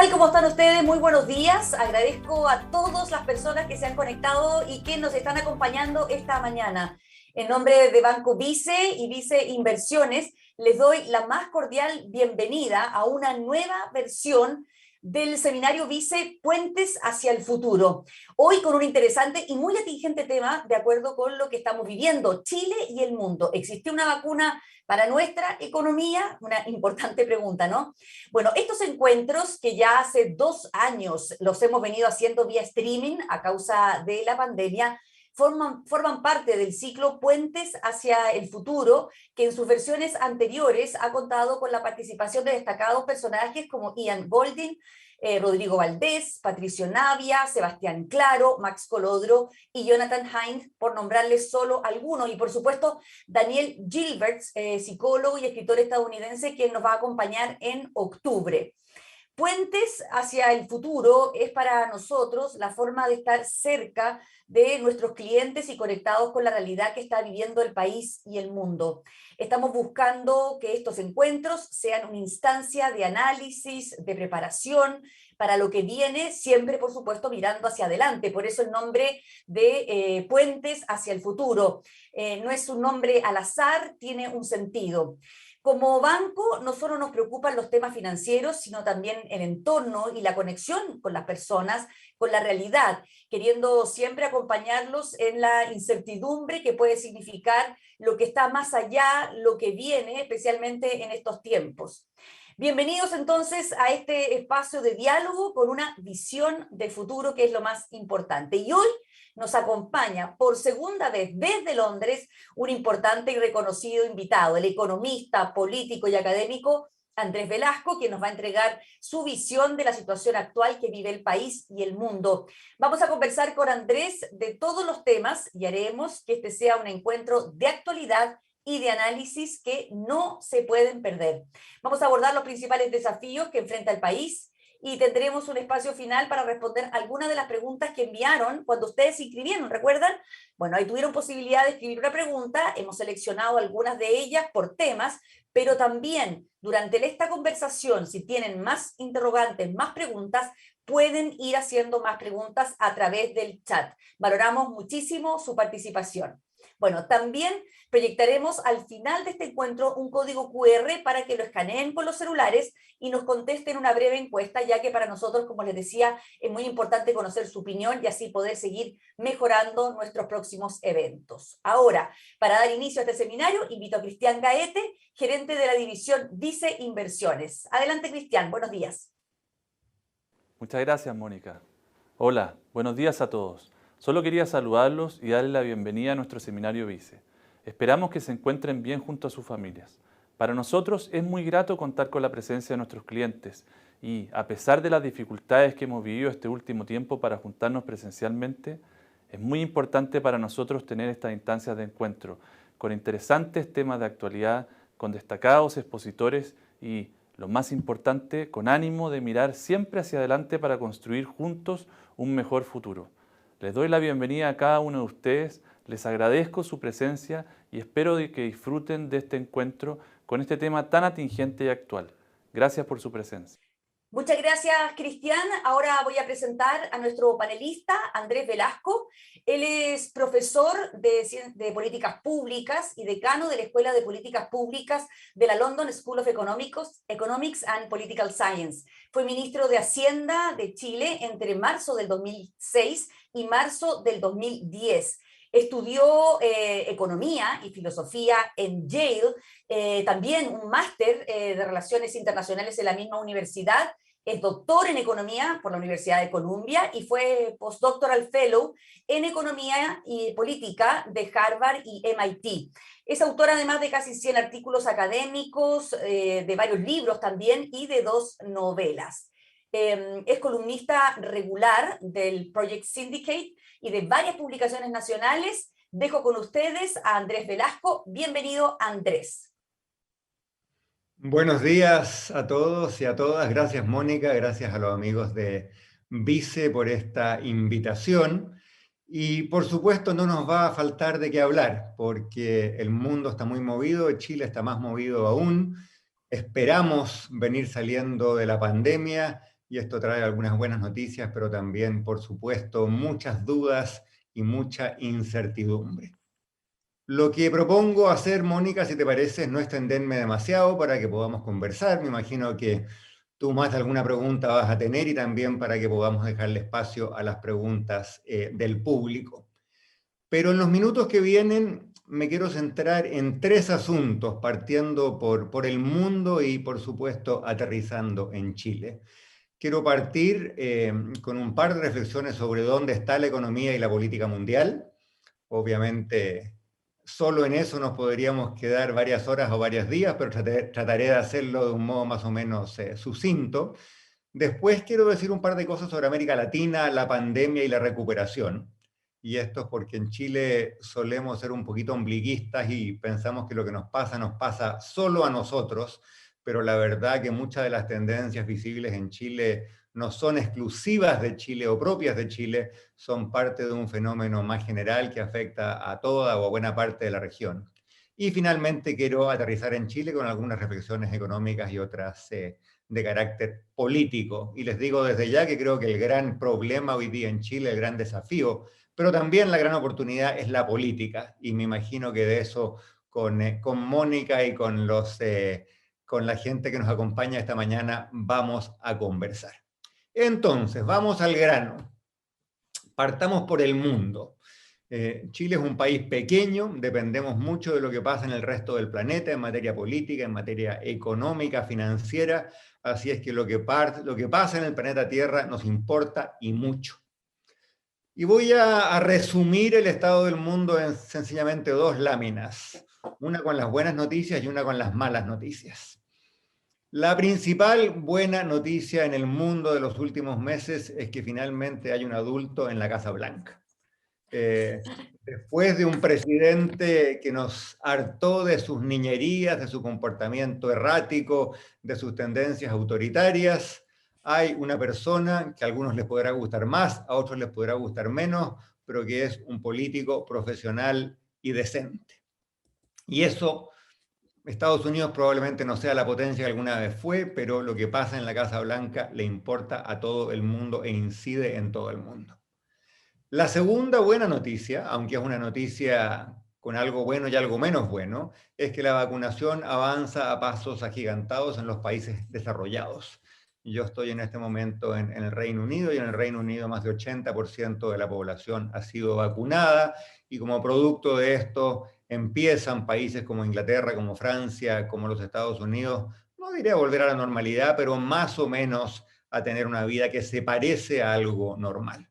tal? ¿Cómo están ustedes? Muy buenos días. Agradezco a todas las personas que se han conectado y que nos están acompañando esta mañana. En nombre de Banco Vice y Vice Inversiones, les doy la más cordial bienvenida a una nueva versión del seminario Vice Puentes hacia el Futuro. Hoy con un interesante y muy atingente tema de acuerdo con lo que estamos viviendo, Chile y el mundo. ¿Existe una vacuna para nuestra economía? Una importante pregunta, ¿no? Bueno, estos encuentros que ya hace 2 años los hemos venido haciendo vía streaming a causa de la pandemia, forman parte del ciclo Puentes hacia el Futuro, que en sus versiones anteriores ha contado con la participación de destacados personajes como Ian Goldin, Rodrigo Valdés, Patricio Navia, Sebastián Claro, Max Colodro y Jonathan Haidt, por nombrarles solo algunos, y por supuesto Daniel Gilberts, psicólogo y escritor estadounidense, quien nos va a acompañar en octubre. Puentes hacia el futuro es para nosotros la forma de estar cerca de nuestros clientes y conectados con la realidad que está viviendo el país y el mundo. Estamos buscando que estos encuentros sean una instancia de análisis, de preparación para lo que viene, siempre por supuesto mirando hacia adelante. Por eso el nombre de Puentes hacia el futuro. No es un nombre al azar, tiene un sentido. Como banco, no solo nos preocupan los temas financieros, sino también el entorno y la conexión con las personas, con la realidad, queriendo siempre acompañarlos en la incertidumbre que puede significar lo que está más allá, lo que viene, especialmente en estos tiempos. Bienvenidos entonces a este espacio de diálogo con una visión de futuro que es lo más importante. Y hoy nos acompaña por segunda vez desde Londres un importante y reconocido invitado, el economista, político y académico Andrés Velasco, quien nos va a entregar su visión de la situación actual que vive el país y el mundo. Vamos a conversar con Andrés de todos los temas y haremos que este sea un encuentro de actualidad y de análisis que no se pueden perder. Vamos a abordar los principales desafíos que enfrenta el país y tendremos un espacio final para responder algunas de las preguntas que enviaron cuando ustedes se inscribieron, ¿recuerdan? Bueno, ahí tuvieron posibilidad de escribir una pregunta, hemos seleccionado algunas de ellas por temas, pero también durante esta conversación, si tienen más interrogantes, más preguntas, pueden ir haciendo más preguntas a través del chat. Valoramos muchísimo su participación. Bueno, también proyectaremos al final de este encuentro un código QR para que lo escaneen con los celulares y nos contesten una breve encuesta, ya que para nosotros, como les decía, es muy importante conocer su opinión y así poder seguir mejorando nuestros próximos eventos. Ahora, para dar inicio a este seminario, invito a Cristian Gaete, gerente de la división Vice Inversiones. Adelante, Cristian, buenos días. Muchas gracias, Mónica. Hola, buenos días a todos. Solo quería saludarlos y darles la bienvenida a nuestro seminario Vice. Esperamos que se encuentren bien junto a sus familias. Para nosotros es muy grato contar con la presencia de nuestros clientes y, a pesar de las dificultades que hemos vivido este último tiempo para juntarnos presencialmente, es muy importante para nosotros tener estas instancias de encuentro con interesantes temas de actualidad, con destacados expositores y, lo más importante, con ánimo de mirar siempre hacia adelante para construir juntos un mejor futuro. Les doy la bienvenida a cada uno de ustedes, les agradezco su presencia y espero que disfruten de este encuentro con este tema tan atingente y actual. Gracias por su presencia. Muchas gracias, Cristian. Ahora voy a presentar a nuestro panelista, Andrés Velasco. Él es profesor de Políticas Públicas y decano de la Escuela de Políticas Públicas de la London School of Economics and Political Science. Fue ministro de Hacienda de Chile entre marzo del 2006 y marzo del 2010. Estudió economía y filosofía en Yale, también un máster de Relaciones Internacionales en la misma universidad. Es doctor en economía por la Universidad de Columbia y fue postdoctoral fellow en economía y política de Harvard y MIT. Es autor además de casi 100 artículos académicos, de varios libros también y de 2 novelas. Es columnista regular del Project Syndicate y de varias publicaciones nacionales. Dejo con ustedes a Andrés Velasco. Bienvenido, Andrés. Buenos días a todos y a todas. Gracias, Mónica. Gracias a los amigos de Vice por esta invitación. Y por supuesto no nos va a faltar de qué hablar, porque el mundo está muy movido, Chile está más movido aún. Esperamos venir saliendo de la pandemia y esto trae algunas buenas noticias, pero también, por supuesto, muchas dudas y mucha incertidumbre. Lo que propongo hacer, Mónica, si te parece, es no extenderme demasiado para que podamos conversar. Me imagino que tú más de alguna pregunta vas a tener y también para que podamos dejarle espacio a las preguntas del público. Pero en los minutos que vienen me quiero centrar en 3 asuntos, partiendo por el mundo y, por supuesto, aterrizando en Chile. Quiero partir con un par de reflexiones sobre dónde está la economía y la política mundial. Obviamente, solo en eso nos podríamos quedar varias horas o varios días, pero trataré de hacerlo de un modo más o menos sucinto. Después quiero decir un par de cosas sobre América Latina, la pandemia y la recuperación. Y esto es porque en Chile solemos ser un poquito ombliguistas y pensamos que lo que nos pasa solo a nosotros, pero la verdad que muchas de las tendencias visibles en Chile no son exclusivas de Chile o propias de Chile, son parte de un fenómeno más general que afecta a toda o a buena parte de la región. Y finalmente quiero aterrizar en Chile con algunas reflexiones económicas y otras de carácter político. Y les digo desde ya que creo que el gran problema hoy día en Chile, el gran desafío, pero también la gran oportunidad es la política. Y me imagino que de eso con Mónica y con la gente que nos acompaña esta mañana vamos a conversar. Entonces, vamos al grano. Partamos por el mundo. Chile es un país pequeño, dependemos mucho de lo que pasa en el resto del planeta en materia política, en materia económica, financiera, así es que lo que pasa en el planeta Tierra nos importa y mucho. Y voy a resumir el estado del mundo en sencillamente 2 láminas, una con las buenas noticias y una con las malas noticias. La principal buena noticia en el mundo de los últimos meses es que finalmente hay un adulto en la Casa Blanca. Después de un presidente que nos hartó de sus niñerías, de su comportamiento errático, de sus tendencias autoritarias, hay una persona que a algunos les podrá gustar más, a otros les podrá gustar menos, pero que es un político profesional y decente. Y eso, Estados Unidos probablemente no sea la potencia que alguna vez fue, pero lo que pasa en la Casa Blanca le importa a todo el mundo e incide en todo el mundo. La segunda buena noticia, aunque es una noticia con algo bueno y algo menos bueno, es que la vacunación avanza a pasos agigantados en los países desarrollados. Yo estoy en este momento en el Reino Unido y en el Reino Unido más de 80% de la población ha sido vacunada y como producto de esto empiezan países como Inglaterra, como Francia, como los Estados Unidos, no diré a volver a la normalidad, pero más o menos a tener una vida que se parece a algo normal.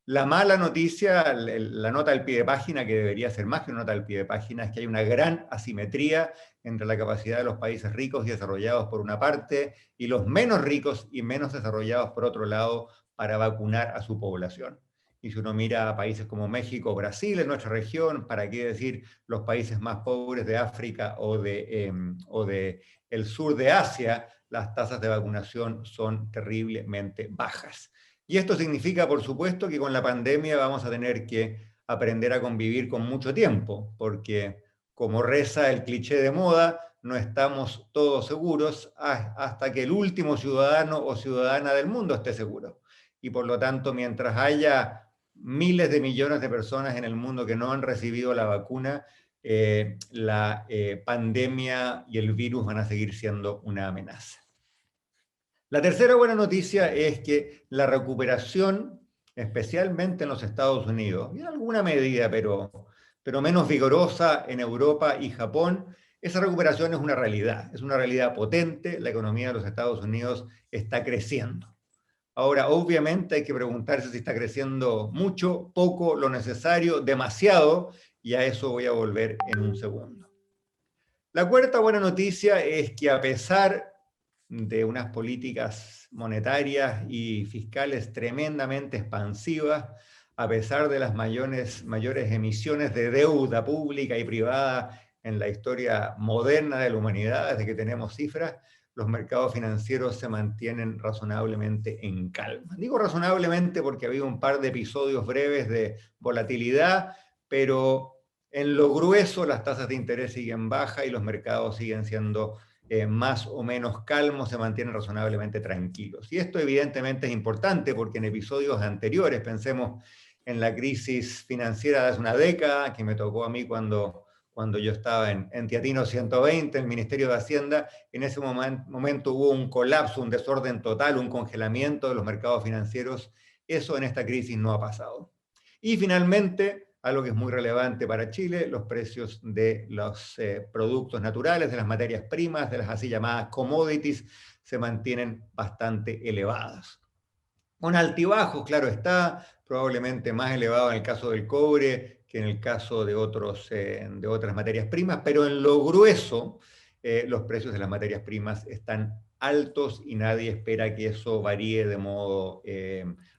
La mala noticia, la nota al pie de página, que debería ser más que una nota al pie de página, es que hay una gran asimetría entre la capacidad de los países ricos y desarrollados por una parte y los menos ricos y menos desarrollados por otro lado para vacunar a su población. Y si uno mira a países como México, Brasil, en nuestra región, para qué decir los países más pobres de África o de el sur de Asia, las tasas de vacunación son terriblemente bajas. Y esto significa, por supuesto, que con la pandemia vamos a tener que aprender a convivir con mucho tiempo, porque como reza el cliché de moda, no estamos todos seguros hasta que el último ciudadano o ciudadana del mundo esté seguro. Y por lo tanto, mientras haya miles de millones de personas en el mundo que no han recibido la vacuna, la pandemia y el virus van a seguir siendo una amenaza. La tercera buena noticia es que la recuperación, especialmente en los Estados Unidos, y en alguna medida, pero menos vigorosa en Europa y Japón, esa recuperación es una realidad potente, la economía de los Estados Unidos está creciendo. Ahora, obviamente hay que preguntarse si está creciendo mucho, poco, lo necesario, demasiado, y a eso voy a volver en un segundo. La cuarta buena noticia es que a pesar de unas políticas monetarias y fiscales tremendamente expansivas, a pesar de las mayores emisiones de deuda pública y privada en la historia moderna de la humanidad, desde que tenemos cifras, los mercados financieros se mantienen razonablemente en calma. Digo razonablemente porque ha habido un par de episodios breves de volatilidad, pero en lo grueso las tasas de interés siguen bajas y los mercados siguen siendo más o menos calmos se mantienen razonablemente tranquilos. Y esto evidentemente es importante porque en episodios anteriores, pensemos en la crisis financiera de hace una década, que me tocó a mí cuando yo estaba en Teatino 120, el Ministerio de Hacienda, en ese momento hubo un colapso, un desorden total, un congelamiento de los mercados financieros. Eso en esta crisis no ha pasado. Y finalmente, algo que es muy relevante para Chile, los precios de los productos naturales, de las materias primas, de las así llamadas commodities, se mantienen bastante elevadas. Con altibajos, claro está, probablemente más elevado en el caso del cobre que en el caso de otras materias primas, pero en lo grueso los precios de las materias primas están altos y nadie espera que eso varíe de modo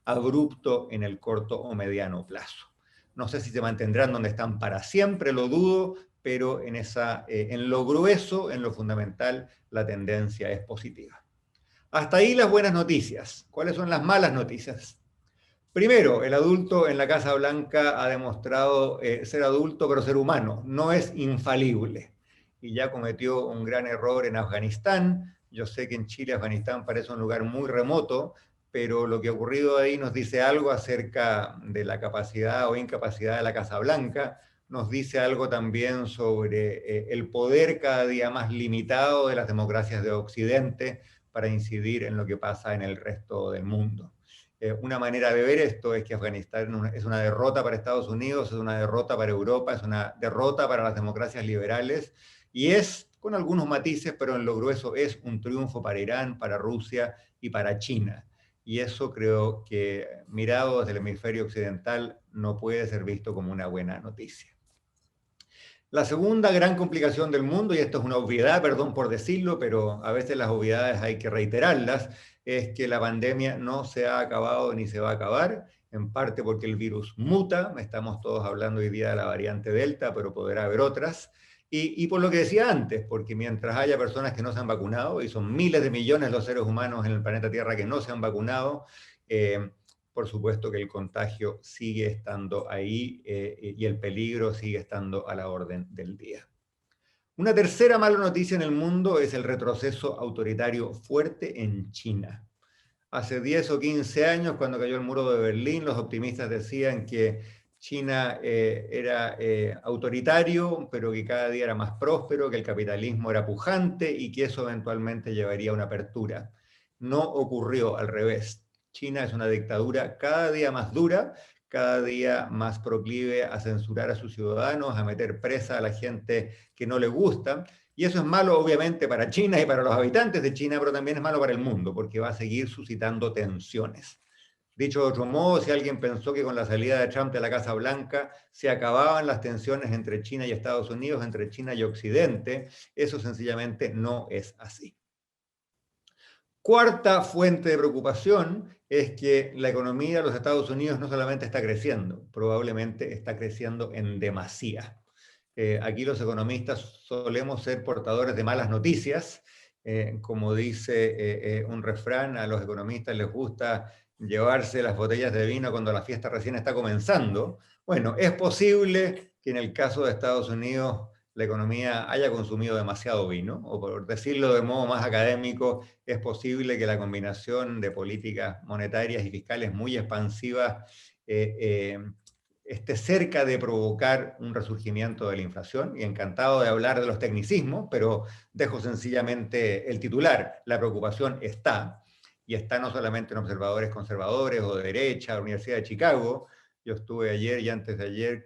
abrupto en el corto o mediano plazo. No sé si se mantendrán donde están para siempre, lo dudo, pero en lo grueso, en lo fundamental, la tendencia es positiva. Hasta ahí las buenas noticias. ¿Cuáles son las malas noticias? Primero, el adulto en la Casa Blanca ha demostrado ser adulto, pero ser humano. No es infalible. Y ya cometió un gran error en Afganistán. Yo sé que en Chile, Afganistán parece un lugar muy remoto, pero lo que ha ocurrido ahí nos dice algo acerca de la capacidad o incapacidad de la Casa Blanca. Nos dice algo también sobre el poder cada día más limitado de las democracias de Occidente para incidir en lo que pasa en el resto del mundo. Una manera de ver esto es que Afganistán es una derrota para Estados Unidos, es una derrota para Europa, es una derrota para las democracias liberales y es, con algunos matices, pero en lo grueso es un triunfo para Irán, para Rusia y para China. Y eso creo que, mirado desde el hemisferio occidental, no puede ser visto como una buena noticia. La segunda gran complicación del mundo, y esto es una obviedad, perdón por decirlo, pero a veces las obviedades hay que reiterarlas, es que la pandemia no se ha acabado ni se va a acabar, en parte porque el virus muta, estamos todos hablando hoy día de la variante Delta, pero podrá haber otras, y por lo que decía antes, porque mientras haya personas que no se han vacunado, y son miles de millones los seres humanos en el planeta Tierra que no se han vacunado, por supuesto que el contagio sigue estando ahí y el peligro sigue estando a la orden del día. Una tercera mala noticia en el mundo es el retroceso autoritario fuerte en China. Hace 10 o 15 años, cuando cayó el muro de Berlín, los optimistas decían que China era autoritario, pero que cada día era más próspero, que el capitalismo era pujante y que eso eventualmente llevaría a una apertura. No ocurrió, al revés. China es una dictadura cada día más dura, cada día más proclive a censurar a sus ciudadanos, a meter presa a la gente que no le gusta. Y eso es malo, obviamente, para China y para los habitantes de China, pero también es malo para el mundo, porque va a seguir suscitando tensiones. Dicho de otro modo, si alguien pensó que con la salida de Trump de la Casa Blanca se acababan las tensiones entre China y Estados Unidos, entre China y Occidente, eso sencillamente no es así. Cuarta fuente de preocupación es que la economía de los Estados Unidos no solamente está creciendo, probablemente está creciendo en demasía. Aquí los economistas solemos ser portadores de malas noticias. Como dice un refrán, a los economistas les gusta llevarse las botellas de vino cuando la fiesta recién está comenzando. Bueno, es posible que en el caso de Estados Unidos la economía haya consumido demasiado vino, o por decirlo de modo más académico, es posible que la combinación de políticas monetarias y fiscales muy expansivas esté cerca de provocar un resurgimiento de la inflación, y encantado de hablar de los tecnicismos, pero dejo sencillamente el titular. La preocupación está, y está no solamente en observadores conservadores o de derecha, la Universidad de Chicago. Yo estuve ayer y antes de ayer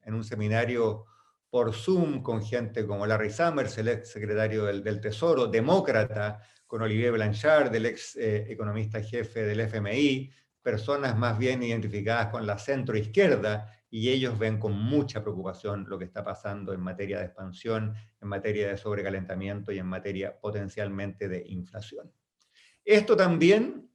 en un seminario por Zoom con gente como Larry Summers, el ex secretario del Tesoro, demócrata, con Olivier Blanchard, el ex economista jefe del FMI, personas más bien identificadas con la centroizquierda, y ellos ven con mucha preocupación lo que está pasando en materia de expansión, en materia de sobrecalentamiento y en materia potencialmente de inflación. Esto también,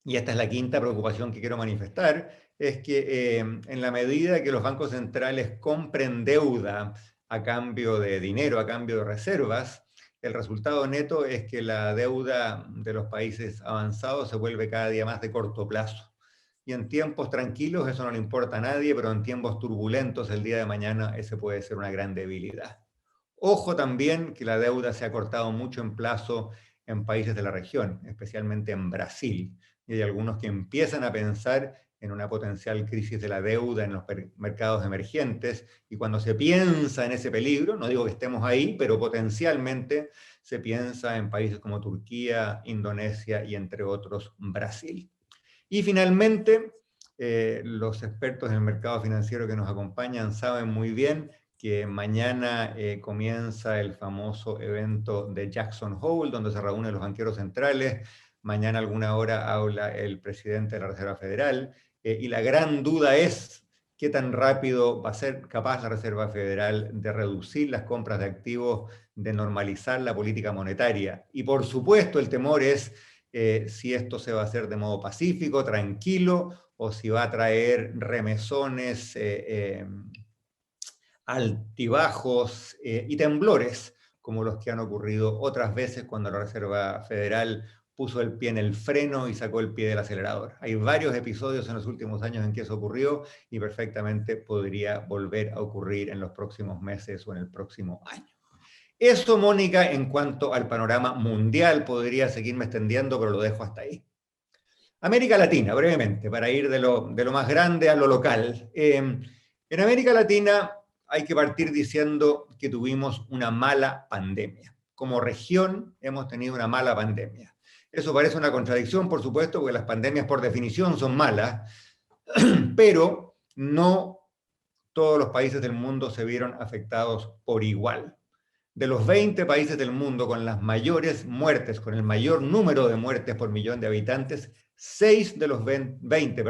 y esta es la quinta preocupación que quiero manifestar, es que en la medida que los bancos centrales compren deuda a cambio de dinero, a cambio de reservas, el resultado neto es que la deuda de los países avanzados se vuelve cada día más de corto plazo. Y en tiempos tranquilos eso no le importa a nadie, pero en tiempos turbulentos el día de mañana ese puede ser una gran debilidad. Ojo también que la deuda se ha cortado mucho en plazo en países de la región, especialmente en Brasil. Y hay algunos que empiezan a pensar en una potencial crisis de la deuda en los mercados emergentes. Y cuando se piensa en ese peligro, no digo que estemos ahí, pero potencialmente se piensa en países como Turquía, Indonesia y entre otros Brasil. Y finalmente, los expertos en el mercado financiero que nos acompañan saben muy bien que mañana comienza el famoso evento de Jackson Hole, donde se reúnen los banqueros centrales. Mañana a alguna hora habla el presidente de la Reserva Federal. Y la gran duda es qué tan rápido va a ser capaz la Reserva Federal de reducir las compras de activos, de normalizar la política monetaria. Y por supuesto el temor es si esto se va a hacer de modo pacífico, tranquilo, o si va a traer remesones, altibajos y temblores, como los que han ocurrido otras veces cuando la Reserva Federal puso el pie en el freno y sacó el pie del acelerador. Hay varios episodios en los últimos años en que eso ocurrió y perfectamente podría volver a ocurrir en los próximos meses o en el próximo año. Eso, Mónica, en cuanto al panorama mundial, podría seguirme extendiendo, pero lo dejo hasta ahí. América Latina, brevemente, para ir de lo más grande a lo local. En América Latina hay que partir diciendo que tuvimos una mala pandemia. Como región hemos tenido una mala pandemia. Eso parece una contradicción, por supuesto, porque las pandemias por definición son malas, pero no todos los países del mundo se vieron afectados por igual. De los 20 países del mundo con las mayores muertes, con el mayor número de muertes por millón de habitantes, 6 de los 20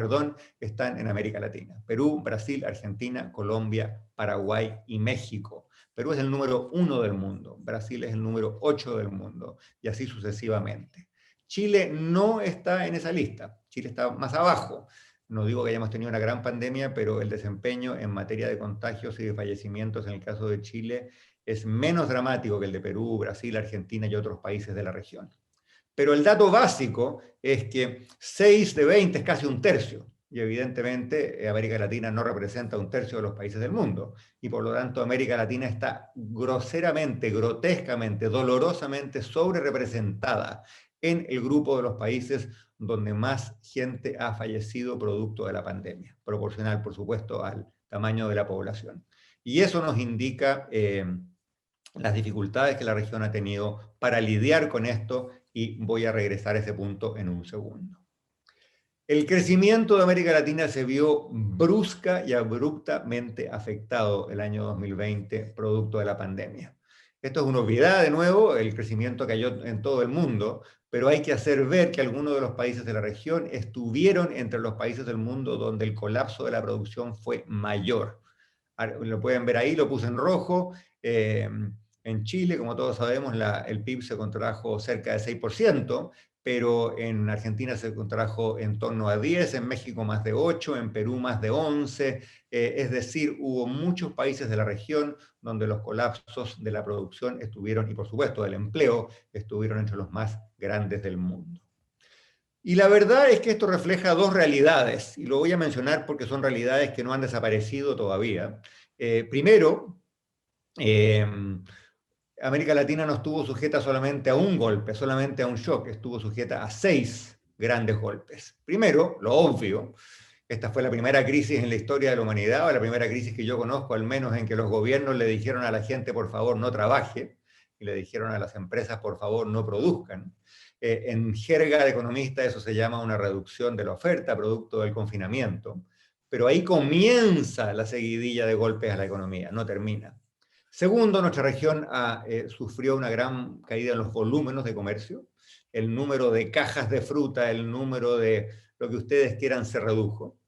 están en América Latina. Perú, Brasil, Argentina, Colombia, Paraguay y México. Perú es el número 1 del mundo, Brasil es el número 8 del mundo, y así sucesivamente. Chile no está en esa lista, Chile está más abajo. No digo que hayamos tenido una gran pandemia, pero el desempeño en materia de contagios y de fallecimientos en el caso de Chile es menos dramático que el de Perú, Brasil, Argentina y otros países de la región. Pero el dato básico es que 6 de 20 es casi un tercio, y evidentemente América Latina no representa un tercio de los países del mundo, y por lo tanto América Latina está groseramente, grotescamente, dolorosamente sobrerepresentada en el grupo de los países donde más gente ha fallecido producto de la pandemia, proporcional, por supuesto, al tamaño de la población. Y eso nos indica las dificultades que la región ha tenido para lidiar con esto, y voy a regresar a ese punto en un segundo. El crecimiento de América Latina se vio brusca y abruptamente afectado el año 2020 producto de la pandemia. Esto es una obviedad, de nuevo, el crecimiento cayó en todo el mundo, pero hay que hacer ver que algunos de los países de la región estuvieron entre los países del mundo donde el colapso de la producción fue mayor. Lo pueden ver ahí, lo puse en rojo. En Chile, como todos sabemos, el PIB se contrajo cerca de 6%, pero en Argentina se contrajo en torno a 10, en México más de 8, en Perú más de 11. Es decir, hubo muchos países de la región donde los colapsos de la producción estuvieron, y por supuesto del empleo, estuvieron entre los más grandes del mundo. Y la verdad es que esto refleja dos realidades, y lo voy a mencionar porque son realidades que no han desaparecido todavía. Primero, América Latina no estuvo sujeta solamente a un golpe, solamente a un shock, estuvo sujeta a 6 grandes golpes. Primero, lo obvio, esta fue la primera crisis en la historia de la humanidad, o la primera crisis que yo conozco al menos en que los gobiernos le dijeron a la gente, por favor, no trabaje, y le dijeron a las empresas, por favor, no produzcan. En jerga de economista eso se llama una reducción de la oferta producto del confinamiento, pero ahí comienza la seguidilla de golpes a la economía, no termina. Segundo, nuestra región sufrió una gran caída en los volúmenes de comercio, el número de cajas de fruta, el número de lo que ustedes quieran se redujo.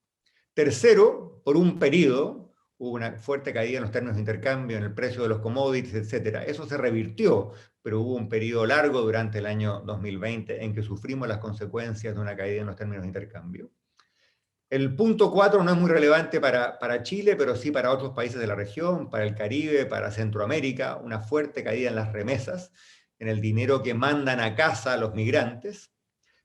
Tercero, por un periodo hubo una fuerte caída en los términos de intercambio, en el precio de los commodities, etc. Eso se revirtió, pero hubo un periodo largo durante el año 2020 en que sufrimos las consecuencias de una caída en los términos de intercambio. El punto 4 no es muy relevante para Chile, pero sí para otros países de la región, para el Caribe, para Centroamérica, una fuerte caída en las remesas, en el dinero que mandan a casa los migrantes.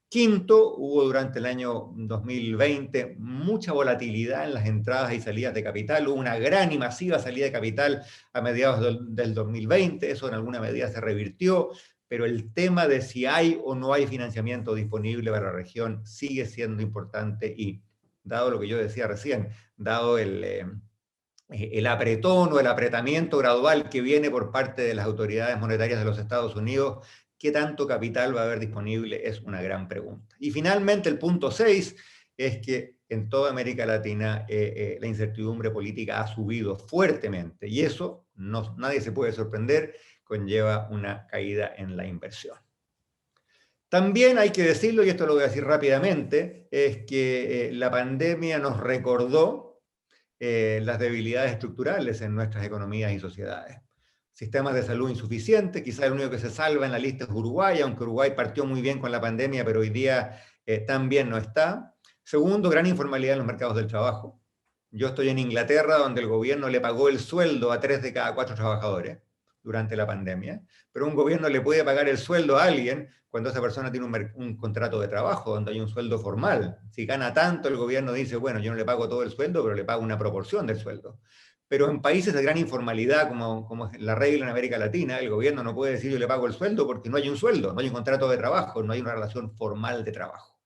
Quinto, hubo durante el año 2020 mucha volatilidad en las entradas y salidas de capital, hubo una gran y masiva salida de capital a mediados del 2020, eso en alguna medida se revirtió, pero el tema de si hay o no hay financiamiento disponible para la región sigue siendo importante y, dado lo que yo decía recién, dado el apretón o el apretamiento gradual que viene por parte de las autoridades monetarias de los Estados Unidos, ¿qué tanto capital va a haber disponible? Es una gran pregunta. Y finalmente el punto 6 es que en toda América Latina la incertidumbre política ha subido fuertemente y eso, nadie se puede sorprender, conlleva una caída en la inversión. También hay que decirlo, y esto lo voy a decir rápidamente, es que la pandemia nos recordó las debilidades estructurales en nuestras economías y sociedades. Sistemas de salud insuficientes, quizás el único que se salva en la lista es Uruguay, aunque Uruguay partió muy bien con la pandemia, pero hoy día también no está. Segundo, gran informalidad en los mercados del trabajo. Yo estoy en Inglaterra, donde el gobierno le pagó el sueldo a 3 de cada 4 trabajadores durante la pandemia, pero un gobierno le puede pagar el sueldo a alguien cuando esa persona tiene un contrato de trabajo, donde hay un sueldo formal. Si gana tanto, el gobierno dice, bueno, yo no le pago todo el sueldo, pero le pago una proporción del sueldo. Pero en países de gran informalidad, como es la regla en América Latina, el gobierno no puede decir yo le pago el sueldo porque no hay un sueldo, no hay un contrato de trabajo, no hay una relación formal de trabajo.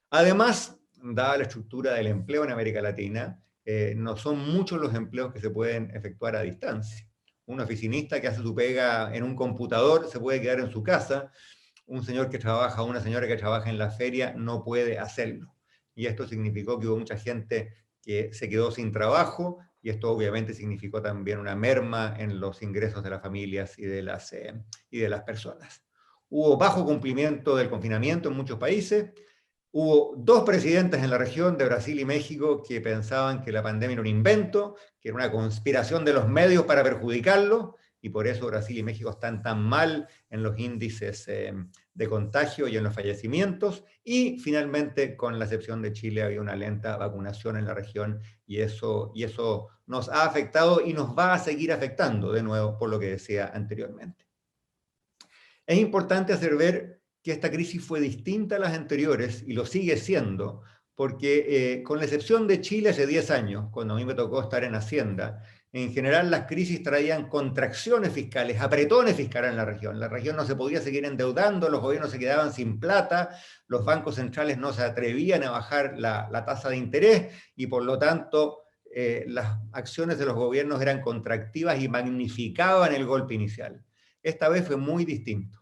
Además, dada la estructura del empleo en América Latina, no son muchos los empleos que se pueden efectuar a distancia. Un oficinista que hace su pega en un computador se puede quedar en su casa, un señor que trabaja o una señora que trabaja en la feria no puede hacerlo. Y esto significó que hubo mucha gente que se quedó sin trabajo, y esto obviamente significó también una merma en los ingresos de las familias y de las personas. Hubo bajo cumplimiento del confinamiento en muchos países. Hubo 2 presidentes en la región de Brasil y México que pensaban que la pandemia era un invento, que era una conspiración de los medios para perjudicarlo, y por eso Brasil y México están tan mal en los índices de contagio y en los fallecimientos. Y finalmente, con la excepción de Chile, había una lenta vacunación en la región y eso nos ha afectado y nos va a seguir afectando, de nuevo, por lo que decía anteriormente. Es importante hacer ver que esta crisis fue distinta a las anteriores y lo sigue siendo, porque con la excepción de Chile hace 10 años, cuando a mí me tocó estar en Hacienda, en general las crisis traían contracciones fiscales, apretones fiscales en la región. La región no se podía seguir endeudando, los gobiernos se quedaban sin plata, los bancos centrales no se atrevían a bajar la tasa de interés y por lo tanto las acciones de los gobiernos eran contractivas y magnificaban el golpe inicial. Esta vez fue muy distinto.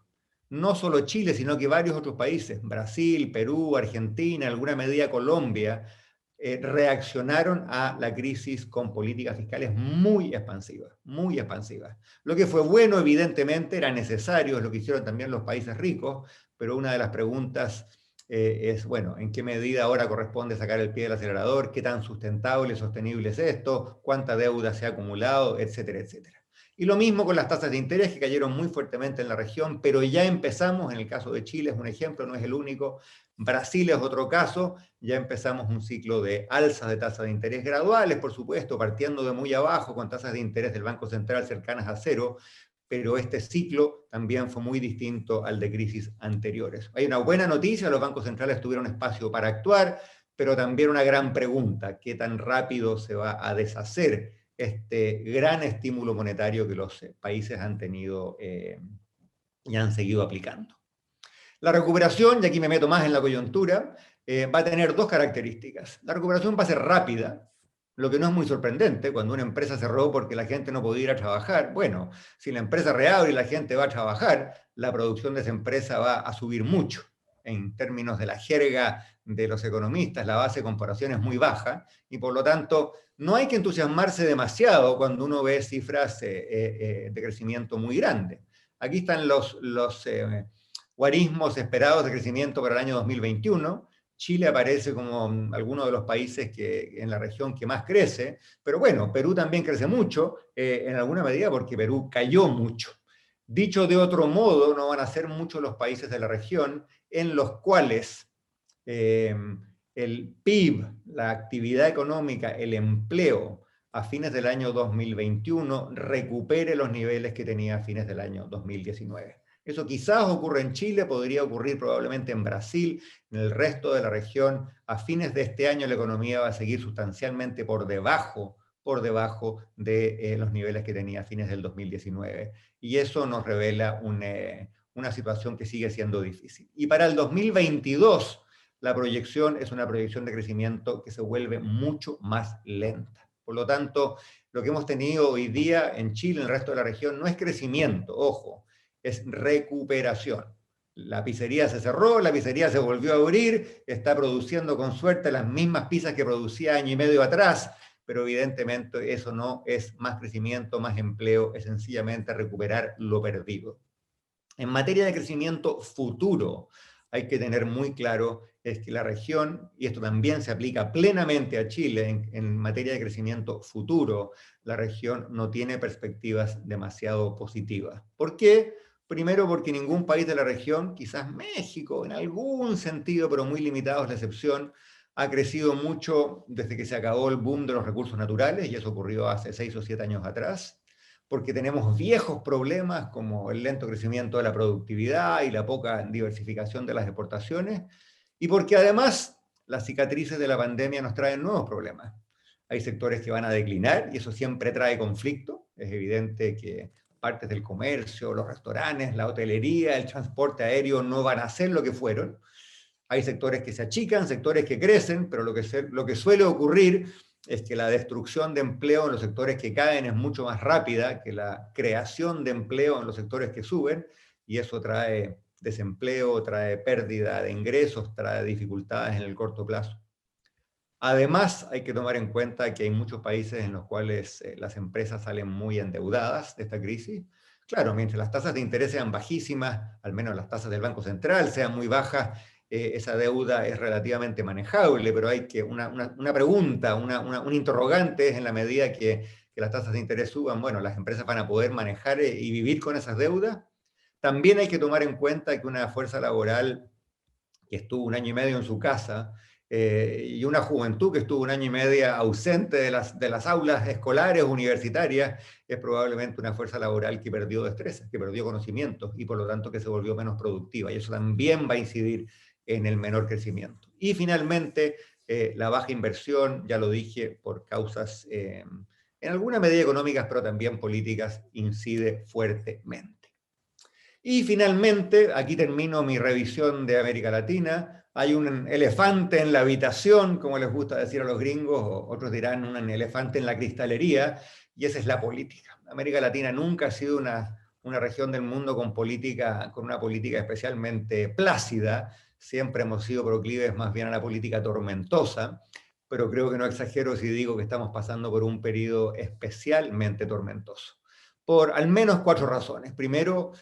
No solo Chile, sino que varios otros países, Brasil, Perú, Argentina, en alguna medida Colombia, reaccionaron a la crisis con políticas fiscales muy expansivas, muy expansivas. Lo que fue bueno, evidentemente, era necesario, es lo que hicieron también los países ricos, pero una de las preguntas es, bueno, ¿en qué medida ahora corresponde sacar el pie del acelerador? ¿Qué tan sustentable y sostenible es esto? ¿Cuánta deuda se ha acumulado? Etcétera, etcétera. Y lo mismo con las tasas de interés que cayeron muy fuertemente en la región, pero ya empezamos, en el caso de Chile es un ejemplo, no es el único, Brasil es otro caso, ya empezamos un ciclo de alzas de tasas de interés graduales, por supuesto, partiendo de muy abajo con tasas de interés del Banco Central cercanas a cero, pero este ciclo también fue muy distinto al de crisis anteriores. Hay una buena noticia, los bancos centrales tuvieron espacio para actuar, pero también una gran pregunta, ¿qué tan rápido se va a deshacer este gran estímulo monetario que los países han tenido y han seguido aplicando? La recuperación, y aquí me meto más en la coyuntura, va a tener 2 características. La recuperación va a ser rápida, lo que no es muy sorprendente cuando una empresa cerró porque la gente no podía ir a trabajar. Bueno, si la empresa reabre y la gente va a trabajar, la producción de esa empresa va a subir mucho. En términos de la jerga de los economistas, la base de comparación es muy baja y por lo tanto no hay que entusiasmarse demasiado cuando uno ve cifras de crecimiento muy grandes. Aquí están los guarismos esperados de crecimiento para el año 2021. Chile aparece como alguno de los países en la región que más crece, pero bueno, Perú también crece mucho, en alguna medida porque Perú cayó mucho. Dicho de otro modo, no van a ser muchos los países de la región en los cuales el PIB, la actividad económica, el empleo a fines del año 2021 recupere los niveles que tenía a fines del año 2019. Eso quizás ocurre en Chile, podría ocurrir probablemente en Brasil, en el resto de la región. A fines de este año la economía va a seguir sustancialmente por debajo de los niveles que tenía a fines del 2019. Y eso nos revela una situación que sigue siendo difícil. Y para el 2022, la proyección es una proyección de crecimiento que se vuelve mucho más lenta. Por lo tanto, lo que hemos tenido hoy día en Chile, en el resto de la región, no es crecimiento, ojo, es recuperación. La pizzería se cerró, la pizzería se volvió a abrir, está produciendo con suerte las mismas pizzas que producía año y medio atrás, pero evidentemente eso no es más crecimiento, más empleo, es sencillamente recuperar lo perdido. En materia de crecimiento futuro, hay que tener muy claro es que la región, y esto también se aplica plenamente a Chile, en materia de crecimiento futuro, la región no tiene perspectivas demasiado positivas. ¿Por qué? Primero porque ningún país de la región, quizás México en algún sentido, pero muy limitado es la excepción, ha crecido mucho desde que se acabó el boom de los recursos naturales, y eso ocurrió hace 6 o 7 años atrás, porque tenemos viejos problemas como el lento crecimiento de la productividad y la poca diversificación de las exportaciones, y porque además las cicatrices de la pandemia nos traen nuevos problemas. Hay sectores que van a declinar y eso siempre trae conflicto. Es evidente que partes del comercio, los restaurantes, la hotelería, el transporte aéreo no van a ser lo que fueron. Hay sectores que se achican, sectores que crecen, pero lo que suele ocurrir es que la destrucción de empleo en los sectores que caen es mucho más rápida que la creación de empleo en los sectores que suben, y eso trae desempleo, trae pérdida de ingresos, trae dificultades en el corto plazo. Además, hay que tomar en cuenta que hay muchos países en los cuales las empresas salen muy endeudadas de esta crisis. Claro, mientras las tasas de interés sean bajísimas, al menos las tasas del Banco Central sean muy bajas, esa deuda es relativamente manejable, pero hay que una pregunta, un interrogante es en la medida que las tasas de interés suban, bueno, las empresas van a poder manejar y vivir con esas deudas. También hay que tomar en cuenta que una fuerza laboral que estuvo un año y medio en su casa, y una juventud que estuvo un año y medio ausente de las aulas escolares, universitarias, es probablemente una fuerza laboral que perdió destrezas, que perdió conocimientos y por lo tanto que se volvió menos productiva. Y eso también va a incidir en el menor crecimiento. Y finalmente, la baja inversión, ya lo dije, por causas en alguna medida económicas, pero también políticas, incide fuertemente. Y finalmente, aquí termino mi revisión de América Latina. Hay un elefante en la habitación, como les gusta decir a los gringos, o otros dirán un elefante en la cristalería, y esa es la política. América Latina nunca ha sido una región del mundo con una política especialmente plácida. Siempre hemos sido proclives más bien a la política tormentosa, pero creo que no exagero si digo que estamos pasando por un periodo especialmente tormentoso, por al menos 4 razones. Primero,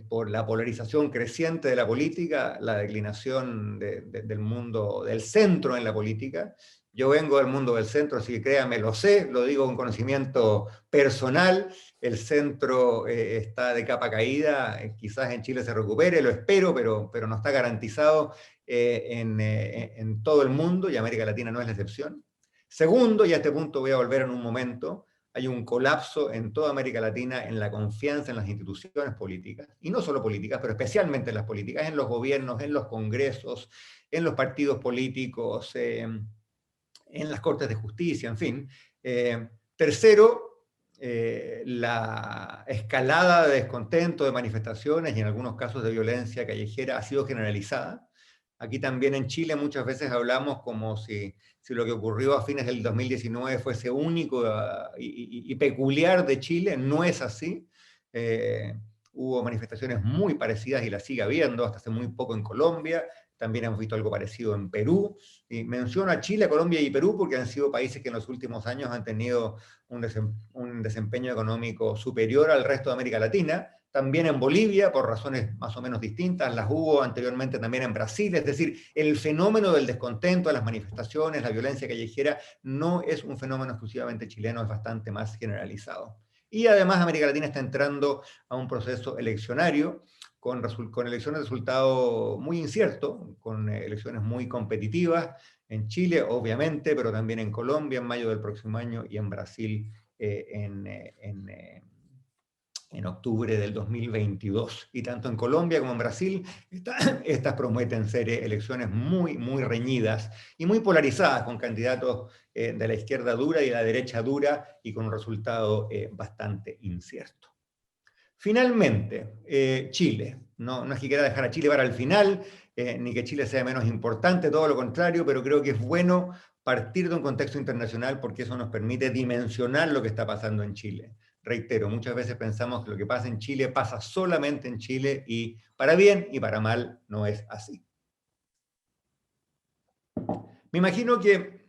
por la polarización creciente de la política, la declinación del mundo del centro en la política. Yo vengo del mundo del centro, así que créanme, lo sé, lo digo con conocimiento personal. El centro está de capa caída, quizás en Chile se recupere, lo espero, pero no está garantizado en todo el mundo, y América Latina no es la excepción. Segundo, y a este punto voy a volver en un momento, hay un colapso en toda América Latina en la confianza en las instituciones políticas, y no solo políticas, pero especialmente en las políticas, en los gobiernos, en los congresos, en los partidos políticos, en las cortes de justicia, en fin. Tercero, la escalada de descontento, de manifestaciones y en algunos casos de violencia callejera ha sido generalizada. Aquí también en Chile muchas veces hablamos como si lo que ocurrió a fines del 2019 fuese único y peculiar de Chile. No es así. Hubo manifestaciones muy parecidas y las sigue habiendo hasta hace muy poco en Colombia. También hemos visto algo parecido en Perú. Y menciono a Chile, Colombia y Perú porque han sido países que en los últimos años han tenido un desempeño económico superior al resto de América Latina. También en Bolivia, por razones más o menos distintas, las hubo anteriormente también en Brasil. Es decir, el fenómeno del descontento, las manifestaciones, la violencia callejera, no es un fenómeno exclusivamente chileno, es bastante más generalizado. Y además América Latina está entrando a un proceso eleccionario con elecciones de resultado muy incierto, con elecciones muy competitivas en Chile, obviamente, pero también en Colombia en mayo del próximo año y en Brasil en en octubre del 2022. Y tanto en Colombia como en Brasil, estas prometen ser elecciones muy, muy reñidas y muy polarizadas, con candidatos de la izquierda dura y de la derecha dura, y con un resultado bastante incierto. Finalmente, Chile. No es que quiera dejar a Chile para el final, ni que Chile sea menos importante, todo lo contrario, pero creo que es bueno partir de un contexto internacional porque eso nos permite dimensionar lo que está pasando en Chile. Reitero, muchas veces pensamos que lo que pasa en Chile pasa solamente en Chile, y para bien y para mal no es así. Me imagino que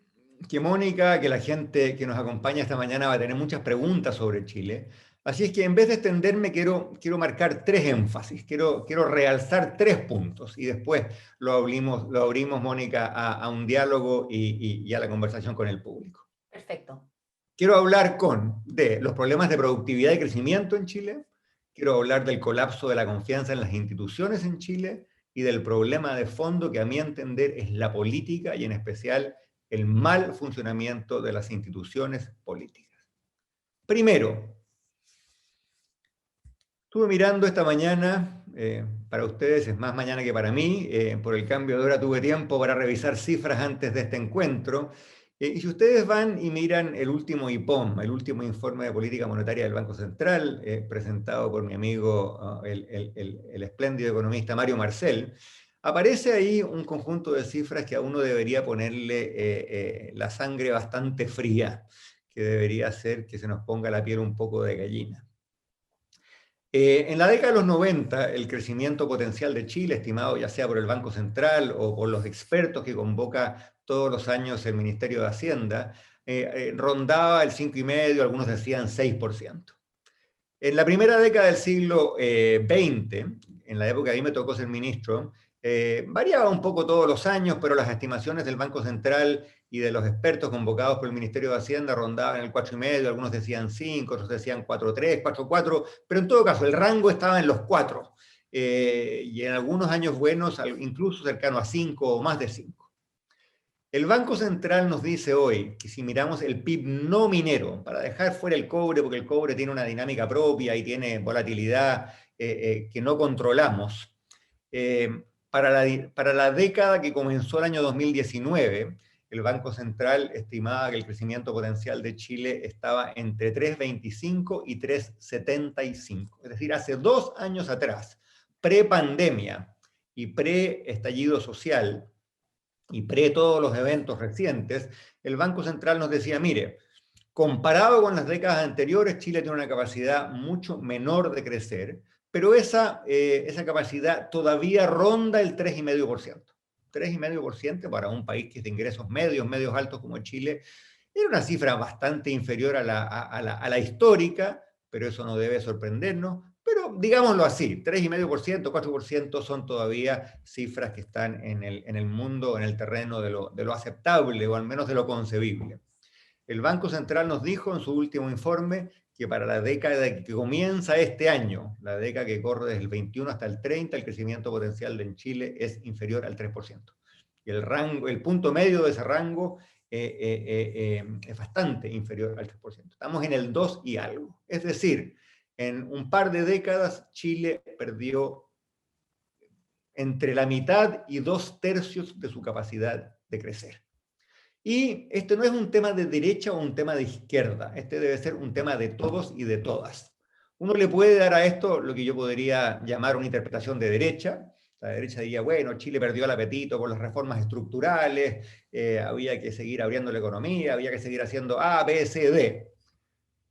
Mónica, que la gente que nos acompaña esta mañana va a tener muchas preguntas sobre Chile. Así es que en vez de extenderme, quiero marcar tres énfasis, quiero realzar tres puntos, y después lo abrimos, Mónica, a un diálogo y a la conversación con el público. Perfecto. Quiero hablar de los problemas de productividad y crecimiento en Chile, quiero hablar del colapso de la confianza en las instituciones en Chile y del problema de fondo que, a mi entender, es la política y en especial el mal funcionamiento de las instituciones políticas. Primero, estuve mirando esta mañana, para ustedes es más mañana que para mí, por el cambio de hora tuve tiempo para revisar cifras antes de este encuentro, y si ustedes van y miran el último IPOM, el último informe de política monetaria del Banco Central, presentado por mi amigo, el espléndido economista Mario Marcel, aparece ahí un conjunto de cifras que a uno debería ponerle la sangre bastante fría, que debería hacer que se nos ponga la piel un poco de gallina. En la década de los 90, el crecimiento potencial de Chile, estimado ya sea por el Banco Central o por los expertos que convoca todos los años el Ministerio de Hacienda, rondaba el 5,5%, algunos decían 6%. En la primera década del siglo XX, en la época que a mí me tocó ser ministro, variaba un poco todos los años, pero las estimaciones del Banco Central y de los expertos convocados por el Ministerio de Hacienda rondaban el 4,5%, algunos decían 5%, otros decían 4,3%, 4,4%, pero en todo caso el rango estaba en los 4%, y en algunos años buenos incluso cercano a 5 o más de 5. El Banco Central nos dice hoy que si miramos el PIB no minero, para dejar fuera el cobre, porque el cobre tiene una dinámica propia y tiene volatilidad que no controlamos, para la década que comenzó el año 2019, el Banco Central estimaba que el crecimiento potencial de Chile estaba entre 3,25 y 3,75. Es decir, hace 2 años atrás, pre-pandemia y pre-estallido social y pre todos los eventos recientes, el Banco Central nos decía, mire, comparado con las décadas anteriores, Chile tiene una capacidad mucho menor de crecer, pero esa capacidad todavía ronda el 3,5%. 3,5% para un país que es de ingresos medios altos como Chile, era una cifra bastante inferior a la histórica, pero eso no debe sorprendernos. Pero digámoslo así, 3,5%, 4% son todavía cifras que están en el mundo, en el terreno de lo aceptable, o al menos de lo concebible. El Banco Central nos dijo en su último informe que para la década que comienza este año, la década que corre desde el 21 hasta el 30, el crecimiento potencial en Chile es inferior al 3%. Y el punto medio de ese rango es bastante inferior al 3%. Estamos en el 2 y algo. Es decir, en un par de décadas Chile perdió entre la mitad y 2/3 de su capacidad de crecer. Y esto no es un tema de derecha o un tema de izquierda, este debe ser un tema de todos y de todas. Uno le puede dar a esto lo que yo podría llamar una interpretación de derecha. La derecha diría, bueno, Chile perdió el apetito por las reformas estructurales, había que seguir abriendo la economía, había que seguir haciendo A, B, C, D.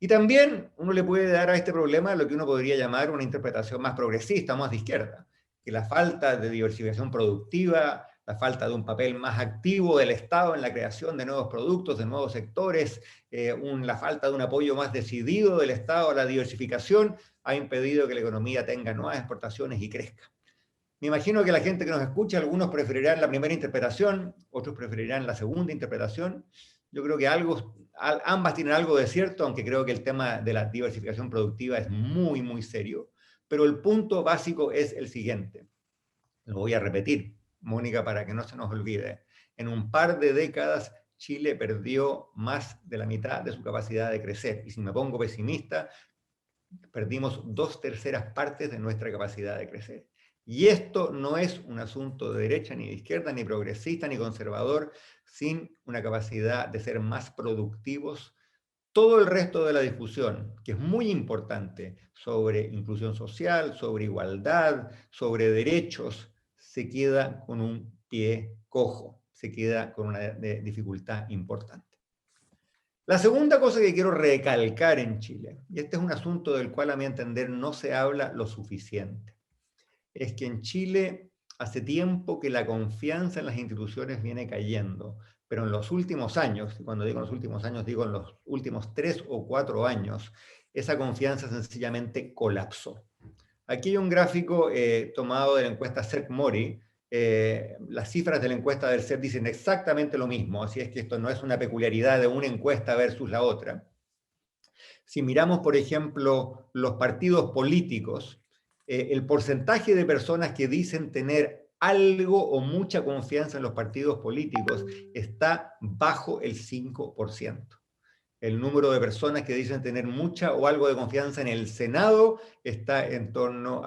Y también uno le puede dar a este problema lo que uno podría llamar una interpretación más progresista, más de izquierda, que la falta de diversificación productiva, la falta de un papel más activo del Estado en la creación de nuevos productos, de nuevos sectores, la falta de un apoyo más decidido del Estado a la diversificación, ha impedido que la economía tenga nuevas exportaciones y crezca. Me imagino que la gente que nos escucha, algunos preferirán la primera interpretación, otros preferirán la segunda interpretación. Yo creo que ambas tienen algo de cierto, aunque creo que el tema de la diversificación productiva es muy, muy serio. Pero el punto básico es el siguiente. Lo voy a repetir, Mónica, para que no se nos olvide. En un par de décadas, Chile perdió más de la mitad de su capacidad de crecer. Y si me pongo pesimista, perdimos 2/3 partes de nuestra capacidad de crecer. Y esto no es un asunto de derecha, ni de izquierda, ni progresista, ni conservador, sin una capacidad de ser más productivos. Todo el resto de la discusión, que es muy importante, sobre inclusión social, sobre igualdad, sobre derechos, se queda con un pie cojo, se queda con una dificultad importante. La segunda cosa que quiero recalcar en Chile, y este es un asunto del cual a mi entender no se habla lo suficiente, es que en Chile hace tiempo que la confianza en las instituciones viene cayendo, pero en los últimos años, y cuando digo en los últimos años, digo en los últimos 3 o 4 años, esa confianza sencillamente colapsó. Aquí hay un gráfico tomado de la encuesta CEP-Mori. Las cifras de la encuesta del CEP dicen exactamente lo mismo, así es que esto no es una peculiaridad de una encuesta versus la otra. Si miramos, por ejemplo, los partidos políticos, el porcentaje de personas que dicen tener algo o mucha confianza en los partidos políticos está bajo el 5%. El número de personas que dicen tener mucha o algo de confianza en el Senado está en torno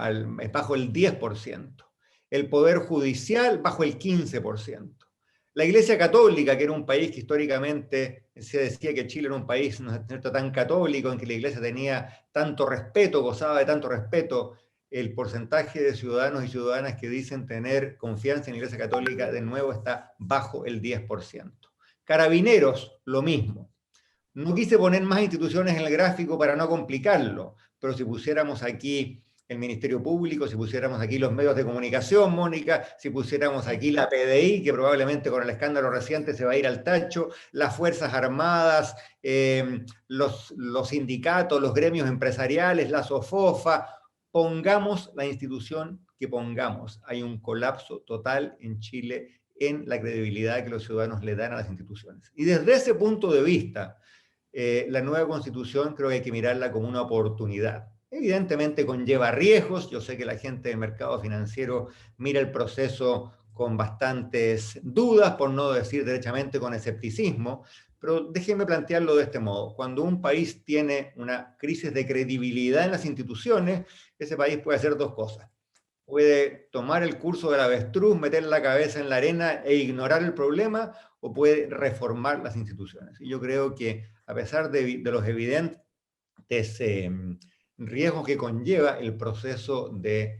bajo el 10%. El Poder Judicial bajo el 15%. La Iglesia Católica, que era un país que históricamente se decía que Chile era un país no tan católico, en que la Iglesia tenía tanto respeto, gozaba de tanto respeto, el porcentaje de ciudadanos y ciudadanas que dicen tener confianza en la Iglesia Católica, de nuevo, está bajo el 10%. Carabineros, lo mismo. No quise poner más instituciones en el gráfico para no complicarlo, pero si pusiéramos aquí el Ministerio Público, si pusiéramos aquí los medios de comunicación, Mónica, si pusiéramos aquí la PDI, que probablemente con el escándalo reciente se va a ir al tacho, las Fuerzas Armadas, los sindicatos, los gremios empresariales, la SOFOFA, pongamos la institución que pongamos. Hay un colapso total en Chile en la credibilidad que los ciudadanos le dan a las instituciones. Y desde ese punto de vista, la nueva Constitución creo que hay que mirarla como una oportunidad. Evidentemente conlleva riesgos. Yo sé que la gente del mercado financiero mira el proceso con bastantes dudas, por no decir derechamente con escepticismo, pero déjenme plantearlo de este modo. Cuando un país tiene una crisis de credibilidad en las instituciones, ese país puede hacer dos cosas. Puede tomar el curso del avestruz, meter la cabeza en la arena e ignorar el problema, o puede reformar las instituciones. Y yo creo que a pesar de los evidentes riesgos que conlleva el proceso de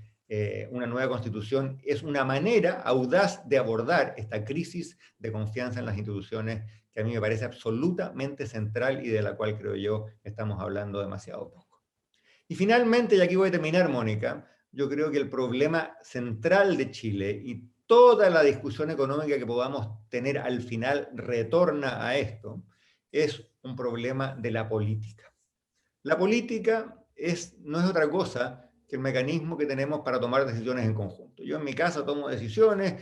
una nueva constitución, es una manera audaz de abordar esta crisis de confianza en las instituciones que a mí me parece absolutamente central y de la cual creo yo estamos hablando demasiado poco. Y finalmente, y aquí voy a terminar, Mónica, yo creo que el problema central de Chile y toda la discusión económica que podamos tener al final retorna a esto, es un problema de la política. La política no es otra cosa que el mecanismo que tenemos para tomar decisiones en conjunto. Yo en mi casa tomo decisiones,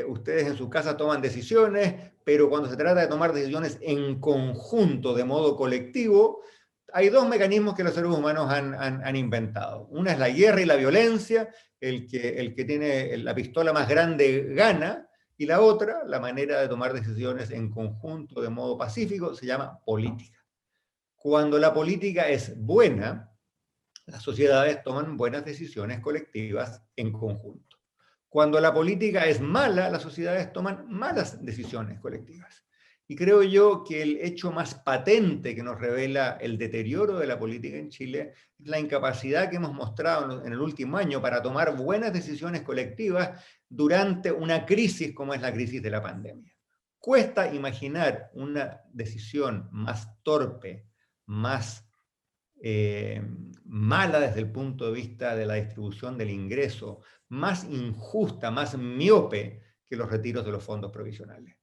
ustedes en su casa toman decisiones, pero cuando se trata de tomar decisiones en conjunto, de modo colectivo, hay dos mecanismos que los seres humanos han inventado. Una es la guerra y la violencia, el que tiene la pistola más grande gana, y la otra, la manera de tomar decisiones en conjunto de modo pacífico, se llama política. Cuando la política es buena, las sociedades toman buenas decisiones colectivas en conjunto. Cuando la política es mala, las sociedades toman malas decisiones colectivas. Y creo yo que el hecho más patente que nos revela el deterioro de la política en Chile es la incapacidad que hemos mostrado en el último año para tomar buenas decisiones colectivas durante una crisis como es la crisis de la pandemia. Cuesta imaginar una decisión más torpe, más mala desde el punto de vista de la distribución del ingreso, más injusta, más miope que los retiros de los fondos provisionales.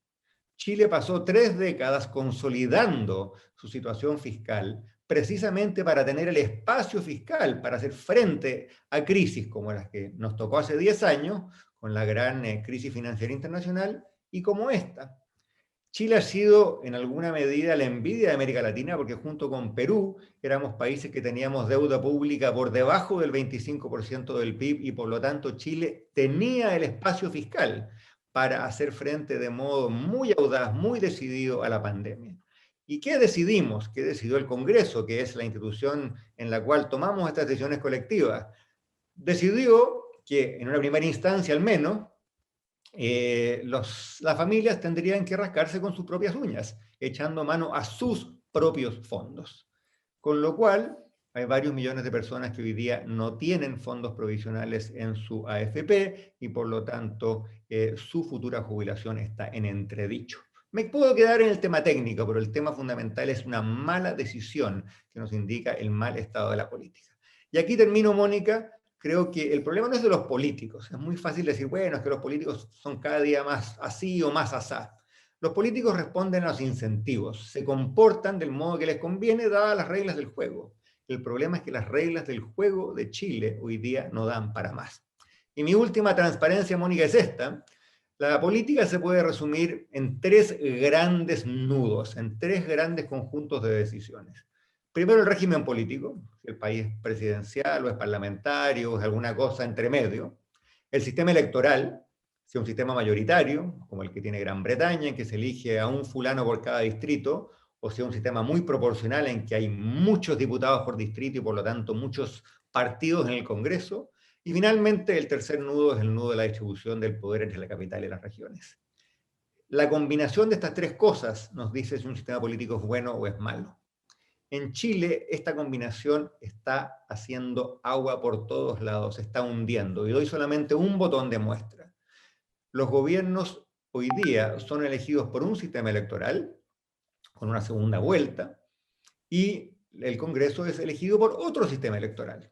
Chile pasó 3 décadas consolidando su situación fiscal precisamente para tener el espacio fiscal para hacer frente a crisis como las que nos tocó hace 10 años, con la gran crisis financiera internacional, y como esta. Chile ha sido en alguna medida la envidia de América Latina porque junto con Perú éramos países que teníamos deuda pública por debajo del 25% del PIB y por lo tanto Chile tenía el espacio fiscal para hacer frente de modo muy audaz, muy decidido a la pandemia. ¿Y qué decidimos? ¿Qué decidió el Congreso, que es la institución en la cual tomamos estas decisiones colectivas? Decidió que, en una primera instancia al menos, las familias tendrían que rascarse con sus propias uñas, echando mano a sus propios fondos. Con lo cual, hay varios millones de personas que hoy día no tienen fondos provisionales en su AFP y por lo tanto su futura jubilación está en entredicho. Me puedo quedar en el tema técnico, pero el tema fundamental es una mala decisión que nos indica el mal estado de la política. Y aquí termino, Mónica. Creo que el problema no es de los políticos. Es muy fácil decir, bueno, es que los políticos son cada día más así o más asá. Los políticos responden a los incentivos, se comportan del modo que les conviene dadas las reglas del juego. El problema es que las reglas del juego de Chile hoy día no dan para más. Y mi última transparencia, Mónica, es esta. La política se puede resumir en tres grandes nudos, en tres grandes conjuntos de decisiones. Primero, el régimen político, si el país es presidencial o es parlamentario o es alguna cosa entre medio. El sistema electoral, si es un sistema mayoritario, como el que tiene Gran Bretaña, en que se elige a un fulano por cada distrito, o si es un sistema muy proporcional en que hay muchos diputados por distrito y por lo tanto muchos partidos en el Congreso. Y finalmente, el tercer nudo es el nudo de la distribución del poder entre la capital y las regiones. La combinación de estas tres cosas nos dice si un sistema político es bueno o es malo. En Chile, esta combinación está haciendo agua por todos lados, se está hundiendo. Y doy solamente un botón de muestra. Los gobiernos hoy día son elegidos por un sistema electoral, con una segunda vuelta, y el Congreso es elegido por otro sistema electoral.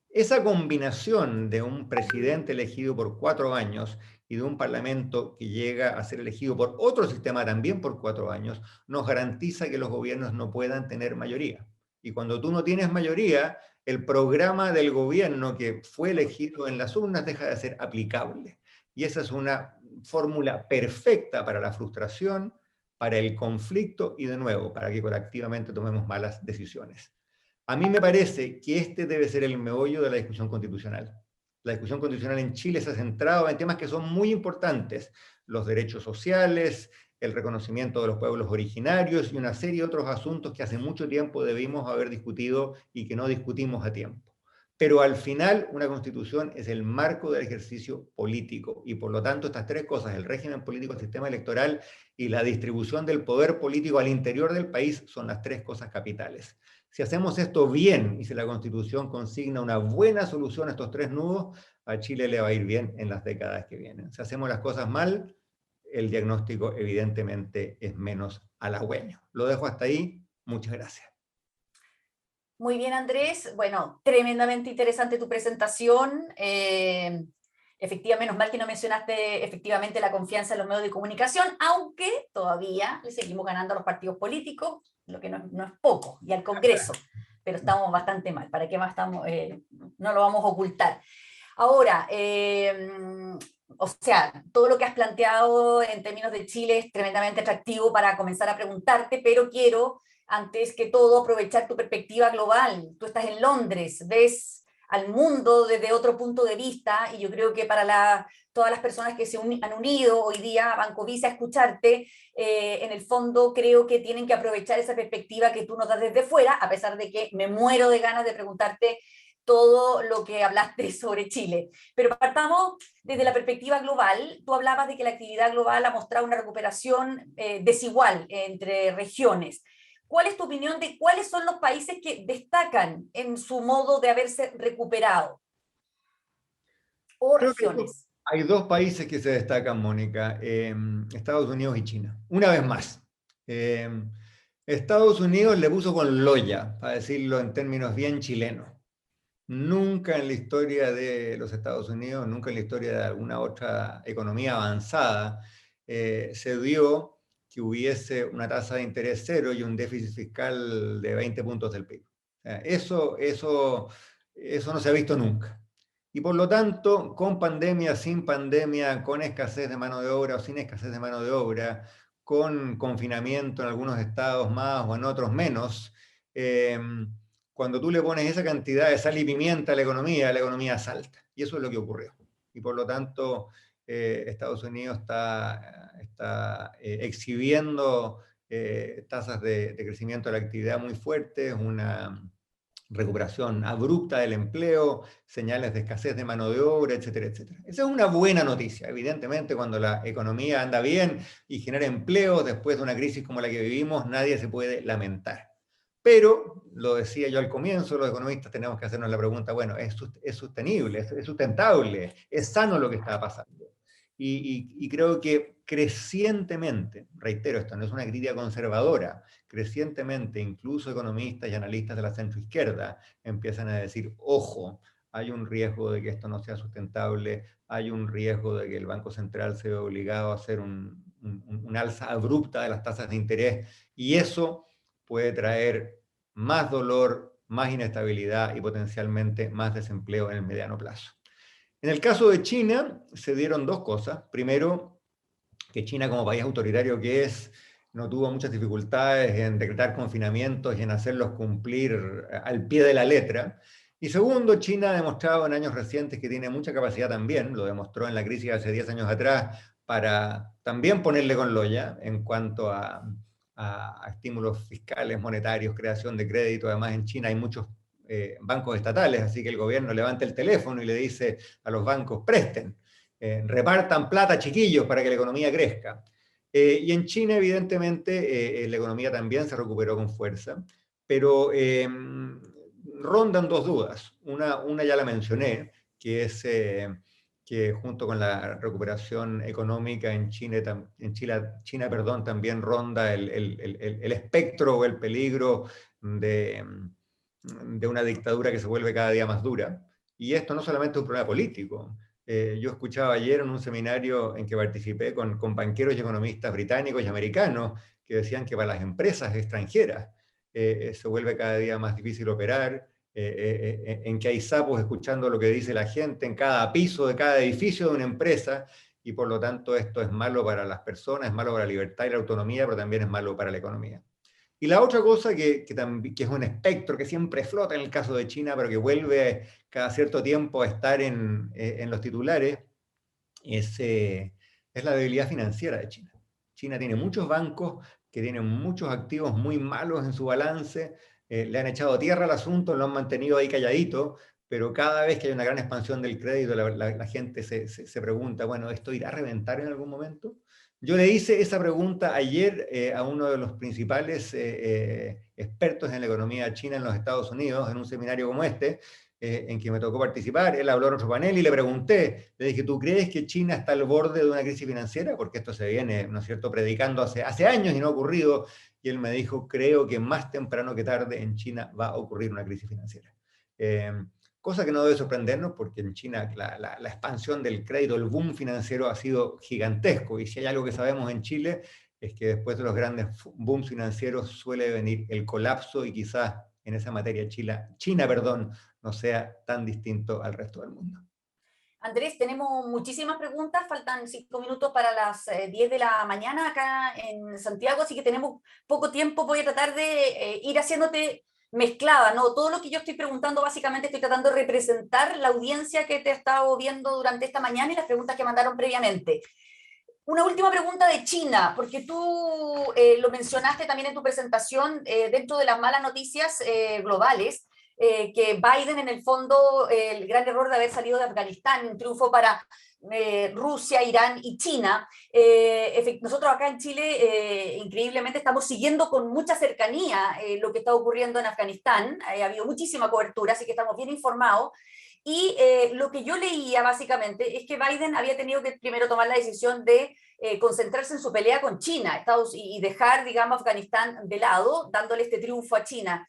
Esa combinación de un presidente elegido por 4 años y de un parlamento que llega a ser elegido por otro sistema también por 4 años, nos garantiza que los gobiernos no puedan tener mayoría. Y cuando tú no tienes mayoría, el programa del gobierno que fue elegido en las urnas deja de ser aplicable. Y esa es una fórmula perfecta para la frustración, para el conflicto y de nuevo, para que colectivamente tomemos malas decisiones. A mí me parece que este debe ser el meollo de la discusión constitucional. La discusión constitucional en Chile se ha centrado en temas que son muy importantes, los derechos sociales, el reconocimiento de los pueblos originarios y una serie de otros asuntos que hace mucho tiempo debimos haber discutido y que no discutimos a tiempo. Pero al final, una constitución es el marco del ejercicio político y por lo tanto estas tres cosas, el régimen político, el sistema electoral y la distribución del poder político al interior del país son las tres cosas capitales. Si hacemos esto bien y si la Constitución consigna una buena solución a estos tres nudos, a Chile le va a ir bien en las décadas que vienen. Si hacemos las cosas mal, el diagnóstico evidentemente es menos halagüeño. Lo dejo hasta ahí. Muchas gracias. Muy bien, Andrés. Bueno, tremendamente interesante tu presentación. Efectivamente, menos mal que no mencionaste efectivamente la confianza en los medios de comunicación, aunque todavía le seguimos ganando a los partidos políticos, lo que no es poco, y al Congreso, pero estamos bastante mal. ¿Para qué más estamos? No lo vamos a ocultar. Ahora, o sea, todo lo que has planteado en términos de Chile es tremendamente atractivo para comenzar a preguntarte, pero quiero, antes que todo, aprovechar tu perspectiva global. Tú estás en Londres, ves al mundo desde otro punto de vista, y yo creo que para todas las personas que han unido hoy día a Banco Vice a escucharte, en el fondo creo que tienen que aprovechar esa perspectiva que tú nos das desde fuera, a pesar de que me muero de ganas de preguntarte todo lo que hablaste sobre Chile. Pero partamos desde la perspectiva global. Tú hablabas de que la actividad global ha mostrado una recuperación desigual entre regiones. ¿Cuál es tu opinión de cuáles son los países que destacan en su modo de haberse recuperado? O Creo que regiones. hay dos países que se destacan, Mónica, Estados Unidos y China. Una vez más, Estados Unidos le puso con loya, para decirlo en términos bien chilenos. Nunca en la historia de los Estados Unidos, nunca en la historia de alguna otra economía avanzada, se dio que hubiese una tasa de interés cero y un déficit fiscal de 20 puntos del PIB. Eso no se ha visto nunca. Y por lo tanto, con pandemia, sin pandemia, con escasez de mano de obra o sin escasez de mano de obra, con confinamiento en algunos estados más o en otros menos, cuando tú le pones esa cantidad de sal y pimienta a la economía salta. Y eso es lo que ocurrió. Y por lo tanto, Estados Unidos está exhibiendo tasas de crecimiento de la actividad muy fuertes, una recuperación abrupta del empleo, señales de escasez de mano de obra, etcétera, etcétera. Esa es una buena noticia. Evidentemente, cuando la economía anda bien y genera empleo después de una crisis como la que vivimos, nadie se puede lamentar. Pero, lo decía yo al comienzo, los economistas tenemos que hacernos la pregunta, bueno, ¿es sostenible, es sustentable, es sano lo que está pasando? Y creo que crecientemente, reitero, esto no es una crítica conservadora, crecientemente incluso economistas y analistas de la centroizquierda empiezan a decir, ojo, hay un riesgo de que esto no sea sustentable, hay un riesgo de que el Banco Central se vea obligado a hacer un alza abrupta de las tasas de interés, y eso puede traer más dolor, más inestabilidad y potencialmente más desempleo en el mediano plazo. En el caso de China se dieron dos cosas. Primero, que China como país autoritario que es, no tuvo muchas dificultades en decretar confinamientos y en hacerlos cumplir al pie de la letra. Y segundo, China ha demostrado en años recientes que tiene mucha capacidad también, lo demostró en la crisis hace 10 años atrás, para también ponerle con loya en cuanto a estímulos fiscales, monetarios, creación de crédito. Además, en China hay muchos bancos estatales, así que el gobierno levanta el teléfono y le dice a los bancos, presten, repartan plata, chiquillos, para que la economía crezca. Y en China, evidentemente, la economía también se recuperó con fuerza, pero rondan dos dudas. Una ya la mencioné, que es que junto con la recuperación económica en China, perdón, también ronda el espectro o el peligro de, de una dictadura que se vuelve cada día más dura. Y esto no solamente es un problema político. Yo escuchaba ayer en un seminario en que participé con banqueros y economistas británicos y americanos que decían que para las empresas extranjeras se vuelve cada día más difícil operar, en que hay sapos escuchando lo que dice la gente en cada piso de cada edificio de una empresa, y por lo tanto esto es malo para las personas, es malo para la libertad y la autonomía, pero también es malo para la economía. Y la otra cosa que es un espectro que siempre flota en el caso de China, pero que vuelve cada cierto tiempo a estar en los titulares, es la debilidad financiera de China. China tiene muchos bancos que tienen muchos activos muy malos en su balance, le han echado tierra al asunto, lo han mantenido ahí calladito, pero cada vez que hay una gran expansión del crédito, la gente se pregunta, bueno, ¿esto irá a reventar en algún momento? Yo le hice esa pregunta ayer a uno de los principales expertos en la economía china en los Estados Unidos, en un seminario como este, en que me tocó participar. Él habló en otro panel y le pregunté, le dije, ¿tú crees que China está al borde de una crisis financiera? Porque esto se viene, ¿no es cierto?, predicando hace años y no ha ocurrido. Y él me dijo, creo que más temprano que tarde en China va a ocurrir una crisis financiera. Cosa que no debe sorprendernos porque en China la expansión del crédito, el boom financiero ha sido gigantesco, y si hay algo que sabemos en Chile es que después de los grandes booms financieros suele venir el colapso, y quizás en esa materia China, no sea tan distinto al resto del mundo. Andrés, tenemos muchísimas preguntas, faltan 5 minutos para las 10 de la mañana acá en Santiago, así que tenemos poco tiempo. Voy a tratar de ir haciéndote mezclada, ¿no? Todo lo que yo estoy preguntando, básicamente estoy tratando de representar la audiencia que te ha estado viendo durante esta mañana y las preguntas que mandaron previamente. Una última pregunta de China, porque tú lo mencionaste también en tu presentación, dentro de las malas noticias globales, que Biden, en el fondo, el gran error de haber salido de Afganistán, un triunfo para Rusia, Irán y China. Nosotros acá en Chile, increíblemente, estamos siguiendo con mucha cercanía lo que está ocurriendo en Afganistán. Ha habido muchísima cobertura, así que estamos bien informados. Y lo que yo leía básicamente es que Biden había tenido que primero tomar la decisión de concentrarse en su pelea con China y dejar, digamos, Afganistán de lado, dándole este triunfo a China.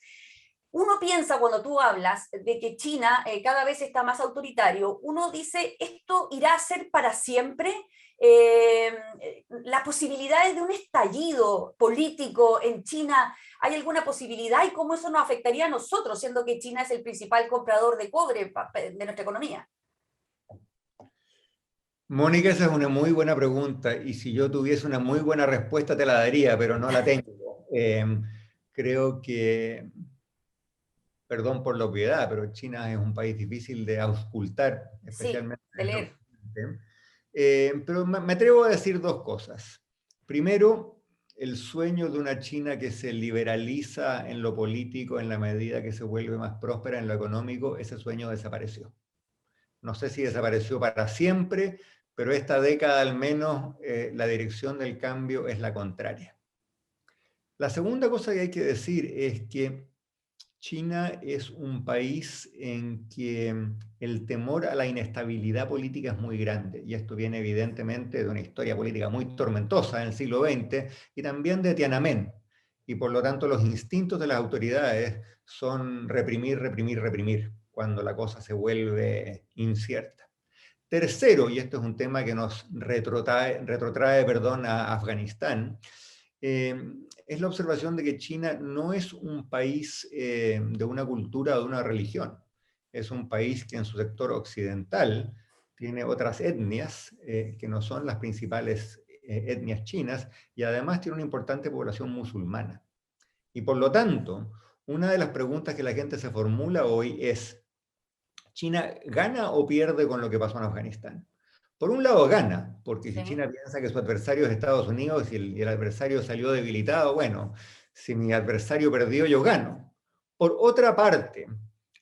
Uno piensa, cuando tú hablas de que China cada vez está más autoritario, uno dice, ¿esto irá a ser para siempre? Las posibilidades de un estallido político en China, ¿hay alguna posibilidad? ¿Y cómo eso nos afectaría a nosotros, siendo que China es el principal comprador de cobre de nuestra economía? Mónica, esa es una muy buena pregunta, y si yo tuviese una muy buena respuesta te la daría, pero no la tengo. Creo que, perdón por la obviedad, pero China es un país difícil de auscultar, Sí, especialmente de en el leer. occidente. Pero me atrevo a decir dos cosas. Primero, el sueño de una China que se liberaliza en lo político en la medida que se vuelve más próspera en lo económico, ese sueño desapareció. No sé si desapareció para siempre, pero esta década al menos la dirección del cambio es la contraria. La segunda cosa que hay que decir es que China es un país en que el temor a la inestabilidad política es muy grande, y esto viene evidentemente de una historia política muy tormentosa en el siglo XX y también de Tiananmen, y por lo tanto los instintos de las autoridades son reprimir, reprimir, reprimir, cuando la cosa se vuelve incierta. Tercero, y esto es un tema que nos retrotrae a Afganistán, es la observación de que China no es un país de una cultura o de una religión. Es un país que en su sector occidental tiene otras etnias que no son las principales etnias chinas, y además tiene una importante población musulmana. Y por lo tanto, una de las preguntas que la gente se formula hoy es: ¿China gana o pierde con lo que pasó en Afganistán? Por un lado gana, porque si Sí. China piensa que su adversario es Estados Unidos y el adversario salió debilitado, bueno, si mi adversario perdió, yo gano. Por otra parte,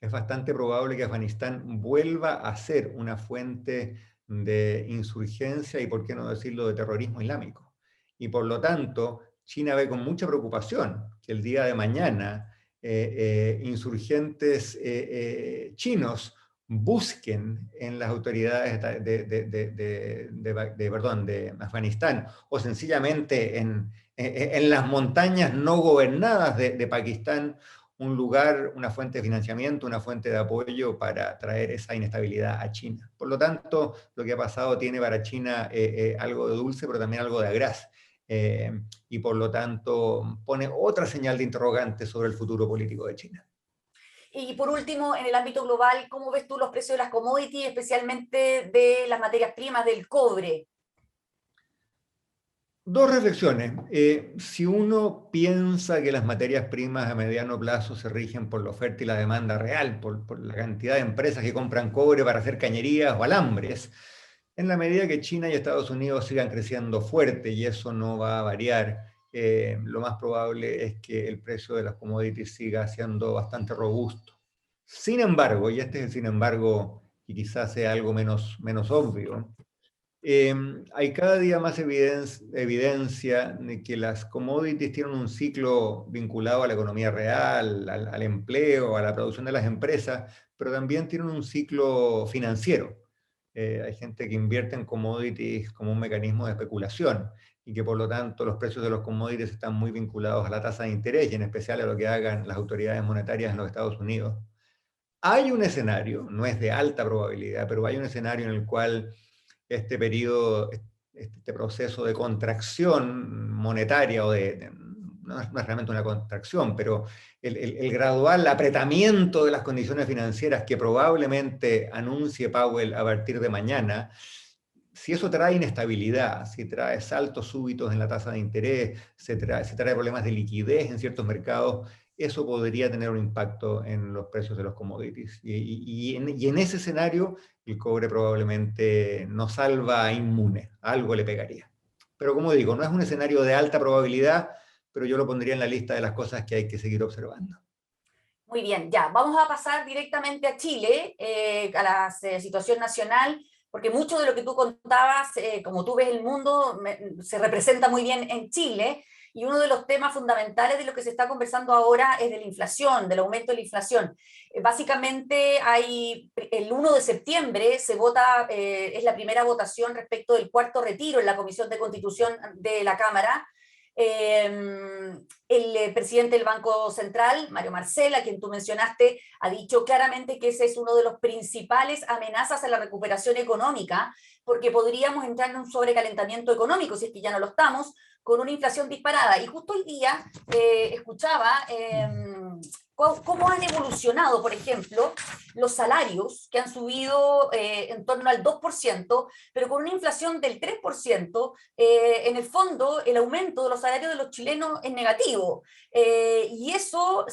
es bastante probable que Afganistán vuelva a ser una fuente de insurgencia y, por qué no decirlo, de terrorismo islámico. Y por lo tanto, China ve con mucha preocupación que el día de mañana insurgentes chinos busquen en las autoridades de Afganistán, o sencillamente en las montañas no gobernadas de Pakistán, un lugar, una fuente de financiamiento, una fuente de apoyo para traer esa inestabilidad a China. Por lo tanto, lo que ha pasado tiene para China algo de dulce, pero también algo de agraz. Y por lo tanto pone otra señal de interrogante sobre el futuro político de China. Y por último, en el ámbito global, ¿cómo ves tú los precios de las commodities, especialmente de las materias primas del cobre? Dos reflexiones. Si uno piensa que las materias primas a mediano plazo se rigen por la oferta y la demanda real, por la cantidad de empresas que compran cobre para hacer cañerías o alambres, en la medida que China y Estados Unidos sigan creciendo fuerte, y eso no va a variar, lo más probable es que el precio de las commodities siga siendo bastante robusto. Sin embargo, y este es el sin embargo, y quizás sea algo menos obvio, hay cada día más evidencia de que las commodities tienen un ciclo vinculado a la economía real, al empleo, a la producción de las empresas, pero también tienen un ciclo financiero. Hay gente que invierte en commodities como un mecanismo de especulación, y que por lo tanto los precios de los commodities están muy vinculados a la tasa de interés, y en especial a lo que hagan las autoridades monetarias en los Estados Unidos. Hay un escenario, no es de alta probabilidad, pero hay un escenario en el cual este periodo, este proceso de contracción monetaria, no es realmente una contracción, pero el gradual apretamiento de las condiciones financieras que probablemente anuncie Powell a partir de mañana, si eso trae inestabilidad, si trae saltos súbitos en la tasa de interés, si trae problemas de liquidez en ciertos mercados, eso podría tener un impacto en los precios de los commodities. Y en ese escenario, el cobre probablemente no salva inmune, algo le pegaría. Pero como digo, no es un escenario de alta probabilidad, pero yo lo pondría en la lista de las cosas que hay que seguir observando. Muy bien, ya, vamos a pasar directamente a Chile, a la situación nacional, porque mucho de lo que tú contabas, como tú ves el mundo, se representa muy bien en Chile, y uno de los temas fundamentales de lo que se está conversando ahora es de la inflación, del aumento de la inflación. Básicamente, el 1 de septiembre se vota, es la primera votación respecto del cuarto retiro en la Comisión de Constitución de la Cámara. El presidente del Banco Central, Mario Marcel, a quien tú mencionaste, ha dicho claramente que ese es uno de los principales amenazas a la recuperación económica, porque podríamos entrar en un sobrecalentamiento económico, si es que ya no lo estamos, con una inflación disparada. Y justo hoy día escuchaba cómo han evolucionado, por ejemplo, los salarios, que han subido en torno al 2%, pero con una inflación del 3%, en el fondo el aumento de los salarios de los chilenos es negativo. Y eso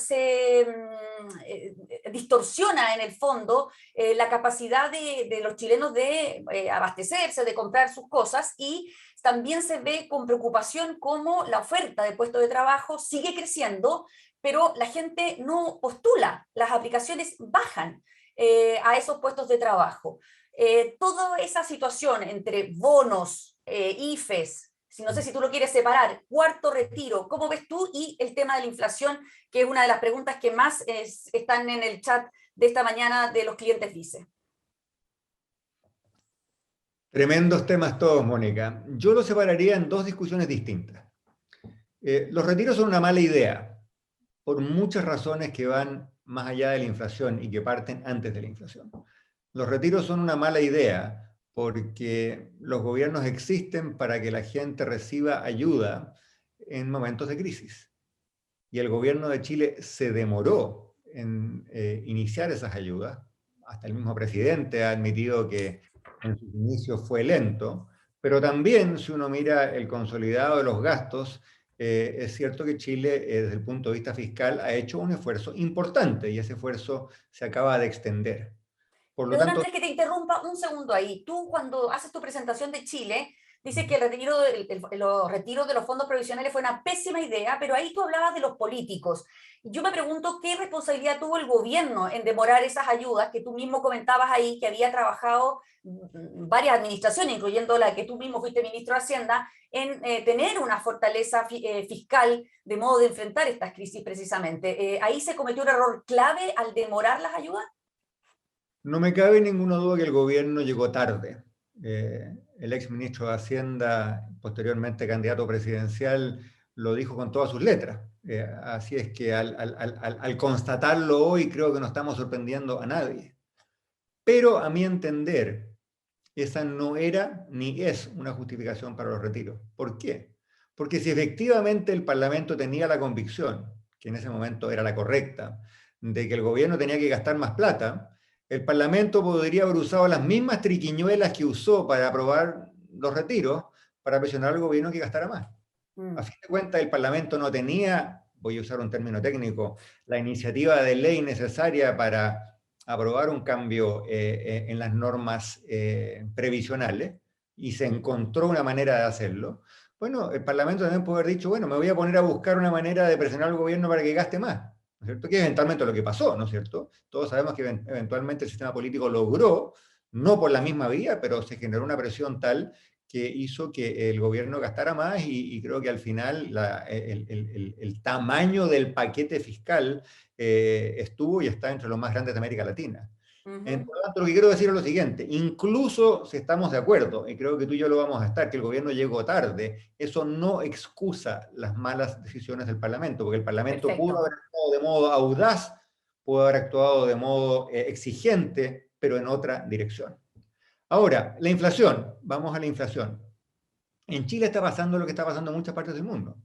distorsiona en el fondo la capacidad de los chilenos de abastecerse, de comprar sus cosas, y también se ve con preocupación cómo la oferta de puestos de trabajo sigue creciendo, pero la gente no postula, las aplicaciones bajan a esos puestos de trabajo. Toda esa situación entre bonos, IFES, no sé si tú lo quieres separar, cuarto retiro, ¿cómo ves tú? Y el tema de la inflación, que es una de las preguntas que más están en el chat de esta mañana de los clientes Vice. Tremendos temas todos, Mónica. Yo los separaría en dos discusiones distintas. Los retiros son una mala idea, por muchas razones que van más allá de la inflación y que parten antes de la inflación. Los retiros son una mala idea porque los gobiernos existen para que la gente reciba ayuda en momentos de crisis. Y el gobierno de Chile se demoró en iniciar esas ayudas. Hasta el mismo presidente ha admitido que en sus inicios fue lento, pero también si uno mira el consolidado de los gastos, es cierto que Chile, desde el punto de vista fiscal, ha hecho un esfuerzo importante y ese esfuerzo se acaba de extender. Por lo Perdón, tanto, Andrés, que te interrumpa un segundo ahí. Tú, cuando haces tu presentación de Chile, dices que los retiros de los fondos provisionales fue una pésima idea, pero ahí tú hablabas de los políticos. Yo me pregunto qué responsabilidad tuvo el gobierno en demorar esas ayudas que tú mismo comentabas ahí, que había trabajado varias administraciones, incluyendo la que tú mismo fuiste ministro de Hacienda, en tener una fortaleza fiscal de modo de enfrentar estas crisis precisamente. ¿Ahí se cometió un error clave al demorar las ayudas? no me cabe ninguna duda que el gobierno llegó tarde. El ex ministro de Hacienda, posteriormente candidato presidencial, lo dijo con todas sus letras. Así es que al constatarlo hoy creo que no estamos sorprendiendo a nadie. Pero a mi entender, esa no era ni es una justificación para los retiros. ¿Por qué? Porque si efectivamente el Parlamento tenía la convicción, que en ese momento era la correcta, de que el gobierno tenía que gastar más plata, el Parlamento podría haber usado las mismas triquiñuelas que usó para aprobar los retiros para presionar al gobierno que gastara más. A fin de cuentas, el Parlamento no tenía, voy a usar un término técnico, la iniciativa de ley necesaria para aprobar un cambio en las normas previsionales y se encontró una manera de hacerlo. Bueno, el Parlamento también puede haber dicho, bueno, me voy a poner a buscar una manera de presionar al gobierno para que gaste más, ¿no es cierto? Que es eventualmente lo que pasó, ¿no es cierto? Todos sabemos que eventualmente el sistema político logró, no por la misma vía, pero se generó una presión tal que hizo que el gobierno gastara más y creo que al final el tamaño del paquete fiscal estuvo y está entre los más grandes de América Latina. Por lo tanto, lo que quiero decir es lo siguiente, incluso si estamos de acuerdo, y creo que tú y yo lo vamos a estar, que el gobierno llegó tarde, eso no excusa las malas decisiones del Parlamento, porque el Parlamento Perfecto. pudo haber actuado de modo audaz, pudo haber actuado de modo exigente, pero en otra dirección. Ahora, la inflación, vamos a la inflación. En Chile está pasando lo que está pasando en muchas partes del mundo.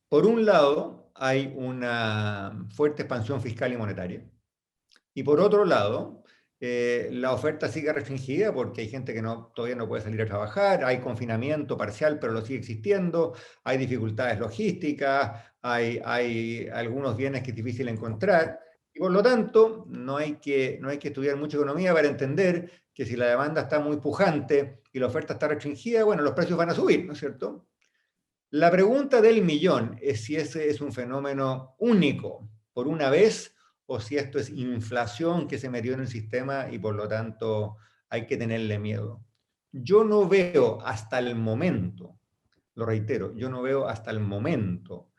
Por un lado, hay una fuerte expansión fiscal y monetaria. Y por otro lado, la oferta sigue restringida porque hay gente que todavía no puede salir a trabajar, hay confinamiento parcial, pero lo sigue existiendo, hay dificultades logísticas, hay algunos bienes que es difícil encontrar. Y por lo tanto, no hay que estudiar mucha economía para entender que si la demanda está muy pujante y la oferta está restringida, bueno, los precios van a subir, ¿no es cierto? La pregunta del millón es si ese es un fenómeno único por una vez o si esto es inflación que se metió en el sistema y por lo tanto hay que tenerle miedo. Yo no veo hasta el momento, lo reitero, yo no veo hasta el momento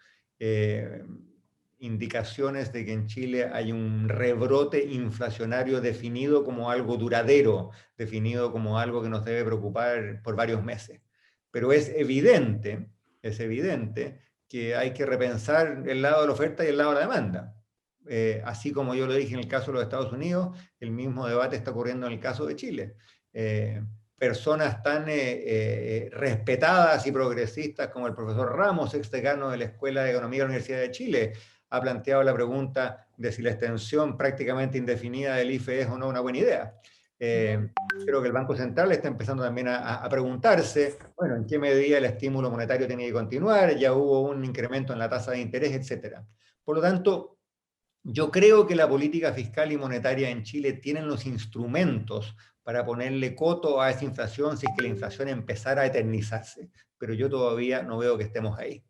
indicaciones de que en Chile hay un rebrote inflacionario definido como algo duradero, definido como algo que nos debe preocupar por varios meses. Pero es evidente que hay que repensar el lado de la oferta y el lado de la demanda. Así como yo lo dije en el caso de los Estados Unidos, el mismo debate está ocurriendo en el caso de Chile. Personas tan respetadas y progresistas como el profesor Ramos, ex decano de la Escuela de Economía de la Universidad de Chile, ha planteado la pregunta de si la extensión prácticamente indefinida del IFE es o no una buena idea. Creo que el Banco Central está empezando también a preguntarse, bueno, en qué medida el estímulo monetario tiene que continuar, ya hubo un incremento en la tasa de interés, etc. Por lo tanto, yo creo que la política fiscal y monetaria en Chile tienen los instrumentos para ponerle coto a esa inflación si es que la inflación empezara a eternizarse, pero yo todavía no veo que estemos ahí.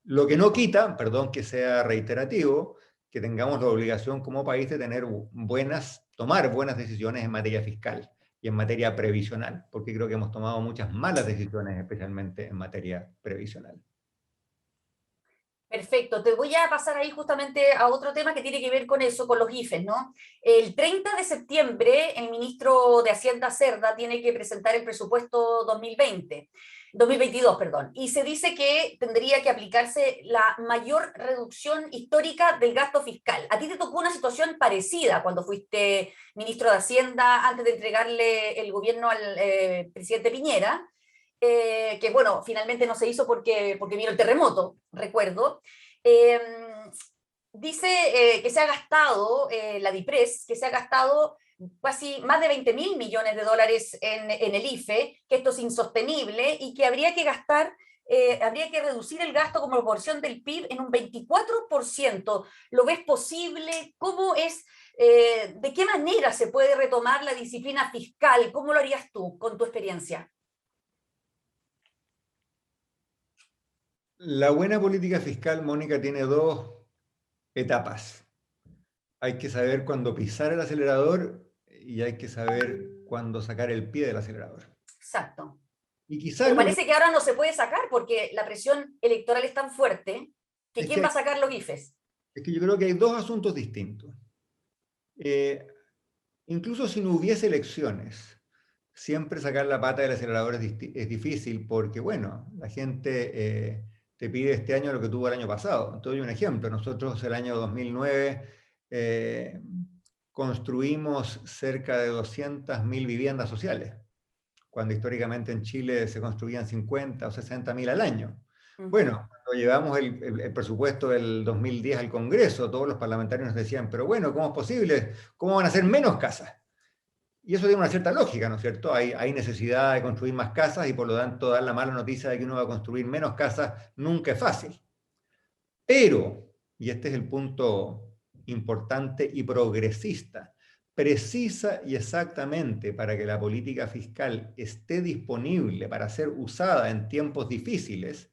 Lo que no quita, perdón que sea reiterativo, que tengamos la obligación como país de tener tomar buenas decisiones en materia fiscal y en materia previsional, porque creo que hemos tomado muchas malas decisiones, especialmente en materia previsional. Perfecto, te voy a pasar ahí justamente a otro tema que tiene que ver con eso, con los IFES, ¿no? El 30 de septiembre, el ministro de Hacienda Cerda tiene que presentar el presupuesto 2022, perdón, y se dice que tendría que aplicarse la mayor reducción histórica del gasto fiscal. A ti te tocó una situación parecida cuando fuiste ministro de Hacienda antes de entregarle el gobierno al presidente Piñera. Que bueno, finalmente no se hizo porque vino el terremoto, recuerdo. Eh, Dice que se ha gastado, la DIPRES, que se ha gastado casi más de 20.000 millones de dólares en el IFE, que esto es insostenible y que habría que gastar, habría que reducir el gasto como proporción del PIB en un 24%. ¿Lo ves posible? ¿Cómo es? ¿De qué manera se puede retomar la disciplina fiscal? ¿Cómo lo harías tú con tu experiencia? La buena política fiscal, Mónica, tiene dos etapas. Hay que saber cuándo pisar el acelerador y hay que saber cuándo sacar el pie del acelerador. Exacto. Y quizás Pero parece que ahora no se puede sacar porque la presión electoral es tan fuerte que ¿quién va a sacar los IFES? Es que yo creo que hay dos asuntos distintos. Incluso si no hubiese elecciones, siempre sacar la pata del acelerador es difícil porque, bueno, la gente te pide este año lo que tuvo el año pasado. Te doy un ejemplo. Nosotros el año 2009 construimos cerca de 200.000 viviendas sociales, cuando históricamente en Chile se construían 50 o 60.000 al año. Bueno, cuando llevamos el presupuesto del 2010 al Congreso, todos los parlamentarios nos decían, pero bueno, ¿cómo es posible? ¿Cómo van a ser menos casas? Y eso tiene una cierta lógica, ¿no es cierto? Hay necesidad de construir más casas y por lo tanto dar la mala noticia de que uno va a construir menos casas nunca es fácil. Pero, y este es el punto importante y progresista, precisa y exactamente para que la política fiscal esté disponible para ser usada en tiempos difíciles,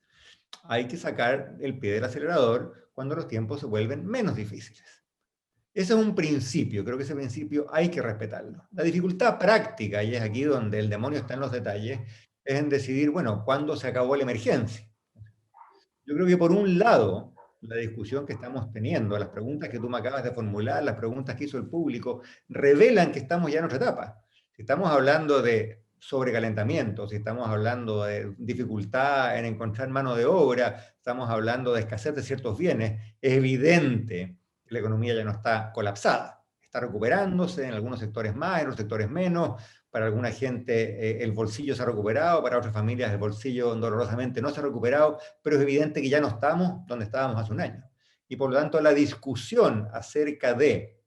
hay que sacar el pie del acelerador cuando los tiempos se vuelven menos difíciles. Ese es un principio, creo que ese principio hay que respetarlo. La dificultad práctica, y es aquí donde el demonio está en los detalles, es en decidir, bueno, ¿cuándo se acabó la emergencia? Yo creo que por un lado, la discusión que estamos teniendo, las preguntas que tú me acabas de formular, las preguntas que hizo el público, revelan que estamos ya en otra etapa. Si estamos hablando de sobrecalentamiento, si estamos hablando de dificultad en encontrar mano de obra, estamos hablando de escasez de ciertos bienes, es evidente que la economía ya no está colapsada. Está recuperándose en algunos sectores más, en otros sectores menos. Para alguna gente el bolsillo se ha recuperado, para otras familias el bolsillo dolorosamente no se ha recuperado, pero es evidente que ya no estamos donde estábamos hace un año. Y por lo tanto la discusión acerca de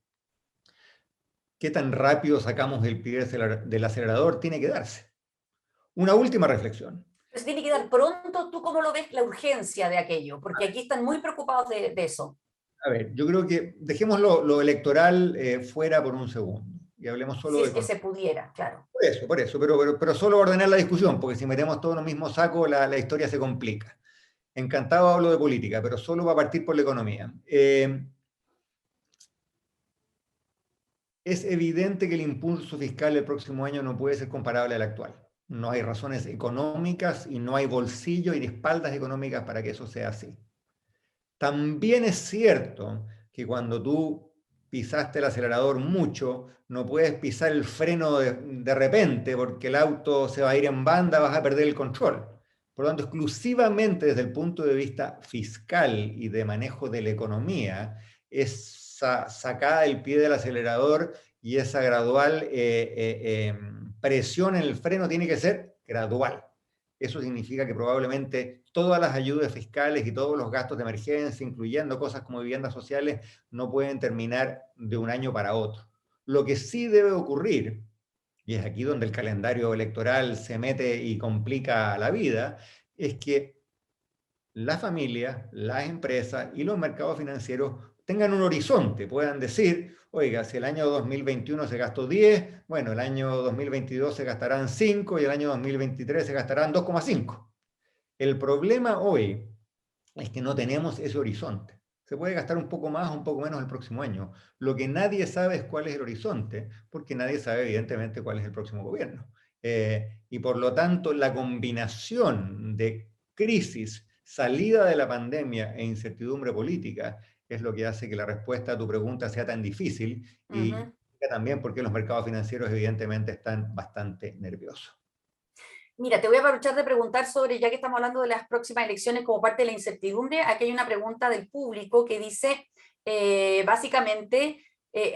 qué tan rápido sacamos el pie del acelerador tiene que darse. Una última reflexión. Se tiene que dar pronto. ¿Tú cómo lo ves la urgencia de aquello? Porque aquí están muy preocupados de eso. A ver, yo creo que dejemos lo electoral fuera por un segundo y hablemos solo si de... es que se pudiera, claro. Por eso, pero solo ordenar la discusión, porque si metemos todo en el mismo saco, la historia se complica. Encantado hablo de política, pero solo va a partir por la economía. Es evidente que el impulso fiscal el próximo año no puede ser comparable al actual. No hay razones económicas y no hay bolsillo y ni espaldas económicas para que eso sea así. También es cierto que cuando tú pisaste el acelerador mucho, no puedes pisar el freno de repente porque el auto se va a ir en banda, vas a perder el control. Por lo tanto, exclusivamente desde el punto de vista fiscal y de manejo de la economía, esa sacada del pie del acelerador y esa gradual presión en el freno tiene que ser gradual. Eso significa que probablemente todas las ayudas fiscales y todos los gastos de emergencia, incluyendo cosas como viviendas sociales, no pueden terminar de un año para otro. Lo que sí debe ocurrir, y es aquí donde el calendario electoral se mete y complica la vida, es que las familias, las empresas y los mercados financieros tengan un horizonte, puedan decir, oiga, si el año 2021 se gastó 10, bueno, el año 2022 se gastarán 5 y el año 2023 se gastarán 2,5. El problema hoy es que no tenemos ese horizonte. Se puede gastar un poco más o un poco menos el próximo año. Lo que nadie sabe es cuál es el horizonte, porque nadie sabe evidentemente cuál es el próximo gobierno. Y por lo tanto, la combinación de crisis, salida de la pandemia e incertidumbre política es lo que hace que la respuesta a tu pregunta sea tan difícil y también porque los mercados financieros evidentemente están bastante nerviosos. Mira, te voy a aprovechar de preguntar sobre, ya que estamos hablando de las próximas elecciones como parte de la incertidumbre, aquí hay una pregunta del público que dice, básicamente,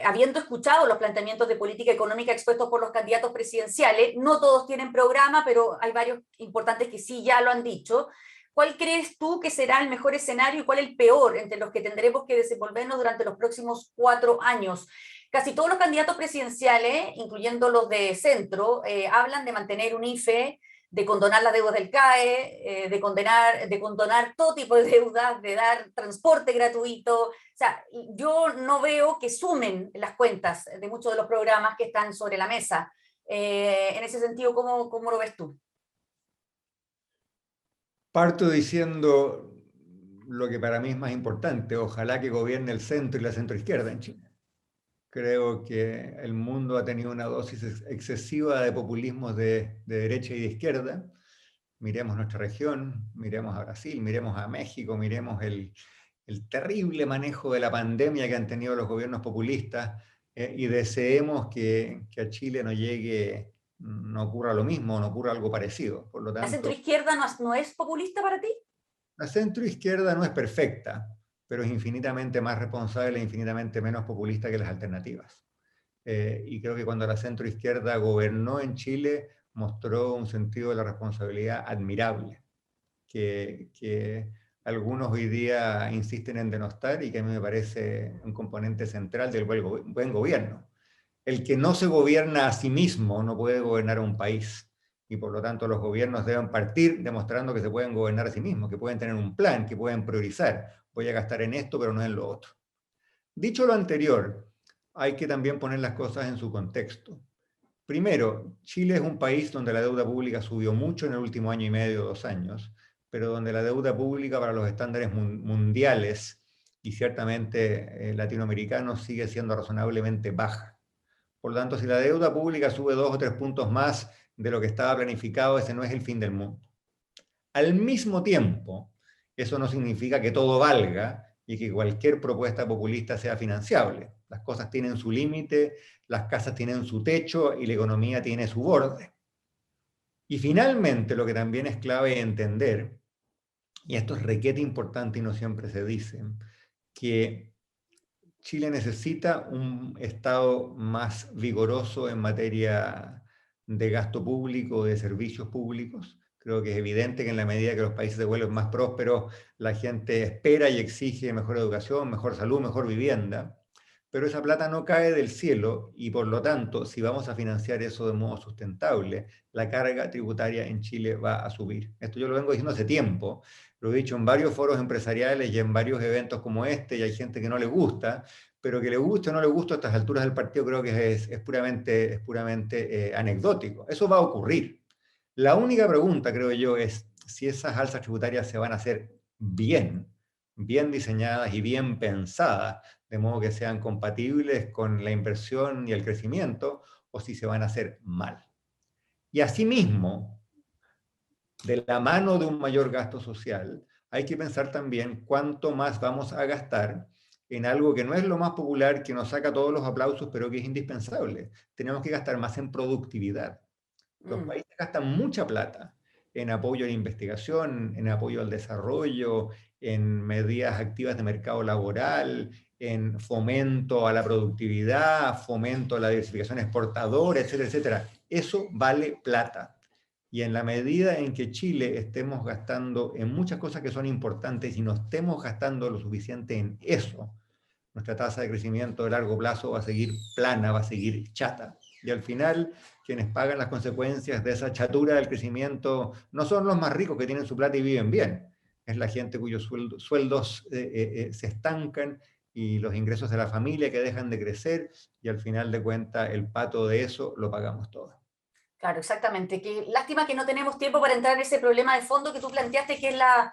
habiendo escuchado los planteamientos de política económica expuestos por los candidatos presidenciales, no todos tienen programa, pero hay varios importantes que sí ya lo han dicho. ¿Cuál crees tú que será el mejor escenario y cuál el peor entre los que tendremos que desenvolvernos durante los próximos 4 años? Casi todos los candidatos presidenciales, incluyendo los de centro, hablan de mantener un IFE, de condonar las deudas del CAE, de condonar todo tipo de deudas, de dar transporte gratuito. O sea, yo no veo que sumen las cuentas de muchos de los programas que están sobre la mesa. En ese sentido, ¿cómo lo ves tú? Parto diciendo lo que para mí es más importante. Ojalá que gobierne el centro y la centroizquierda en Chile. Creo que el mundo ha tenido una dosis excesiva de populismos de derecha y de izquierda. Miremos nuestra región, miremos a Brasil, miremos a México, miremos el terrible manejo de la pandemia que han tenido los gobiernos populistas y deseemos que a Chile no ocurra lo mismo, no ocurra algo parecido. Por lo ¿La tanto, centroizquierda no es populista para ti? la centroizquierda no es perfecta, pero es infinitamente más responsable e infinitamente menos populista que las alternativas. Y creo que cuando la centroizquierda gobernó en Chile, mostró un sentido de la responsabilidad admirable, que algunos hoy día insisten en denostar y que a mí me parece un componente central del buen gobierno. El que no se gobierna a sí mismo no puede gobernar a un país. Y por lo tanto los gobiernos deben partir demostrando que se pueden gobernar a sí mismos, que pueden tener un plan, que pueden priorizar. Voy a gastar en esto, pero no en lo otro. Dicho lo anterior, hay que también poner las cosas en su contexto. Primero, Chile es un país donde la deuda pública subió mucho en el último año y medio, 2 años, pero donde la deuda pública para los estándares mundiales y ciertamente latinoamericanos sigue siendo razonablemente baja. Por lo tanto, si la deuda pública sube 2 o 3 puntos más de lo que estaba planificado, ese no es el fin del mundo. Al mismo tiempo, eso no significa que todo valga y que cualquier propuesta populista sea financiable. Las cosas tienen su límite, las casas tienen su techo y la economía tiene su borde. Y finalmente, lo que también es clave entender, y esto es requete importante y no siempre se dice, que Chile necesita un Estado más vigoroso en materia de gasto público, de servicios públicos. Creo que es evidente que en la medida que los países se vuelven más prósperos, la gente espera y exige mejor educación, mejor salud, mejor vivienda. Pero esa plata no cae del cielo y por lo tanto, si vamos a financiar eso de modo sustentable, la carga tributaria en Chile va a subir. Esto yo lo vengo diciendo hace tiempo, lo he dicho en varios foros empresariales y en varios eventos como este, y hay gente que no le gusta, pero que le guste o no le guste a estas alturas del partido creo que es puramente anecdótico. Eso va a ocurrir. La única pregunta, creo yo, es si esas alzas tributarias se van a hacer bien diseñadas y bien pensadas, de modo que sean compatibles con la inversión y el crecimiento, o si se van a hacer mal. Y asimismo, de la mano de un mayor gasto social, hay que pensar también cuánto más vamos a gastar en algo que no es lo más popular, que nos saca todos los aplausos, pero que es indispensable. Tenemos que gastar más en productividad. Los países gastan mucha plata en apoyo a la investigación, en apoyo al desarrollo, en medidas activas de mercado laboral, en fomento a la productividad, fomento a la diversificación exportadora, etcétera, etcétera. Eso vale plata. Y en la medida en que Chile estemos gastando en muchas cosas que son importantes y no estemos gastando lo suficiente en eso, nuestra tasa de crecimiento de largo plazo va a seguir plana, va a seguir chata. Y al final, quienes pagan las consecuencias de esa chatura del crecimiento no son los más ricos que tienen su plata y viven bien. Es la gente cuyos sueldos se estancan y los ingresos de la familia que dejan de crecer, y al final de cuentas el pato de eso lo pagamos todos. Claro, exactamente. Qué lástima que no tenemos tiempo para entrar en ese problema de fondo que tú planteaste, que es la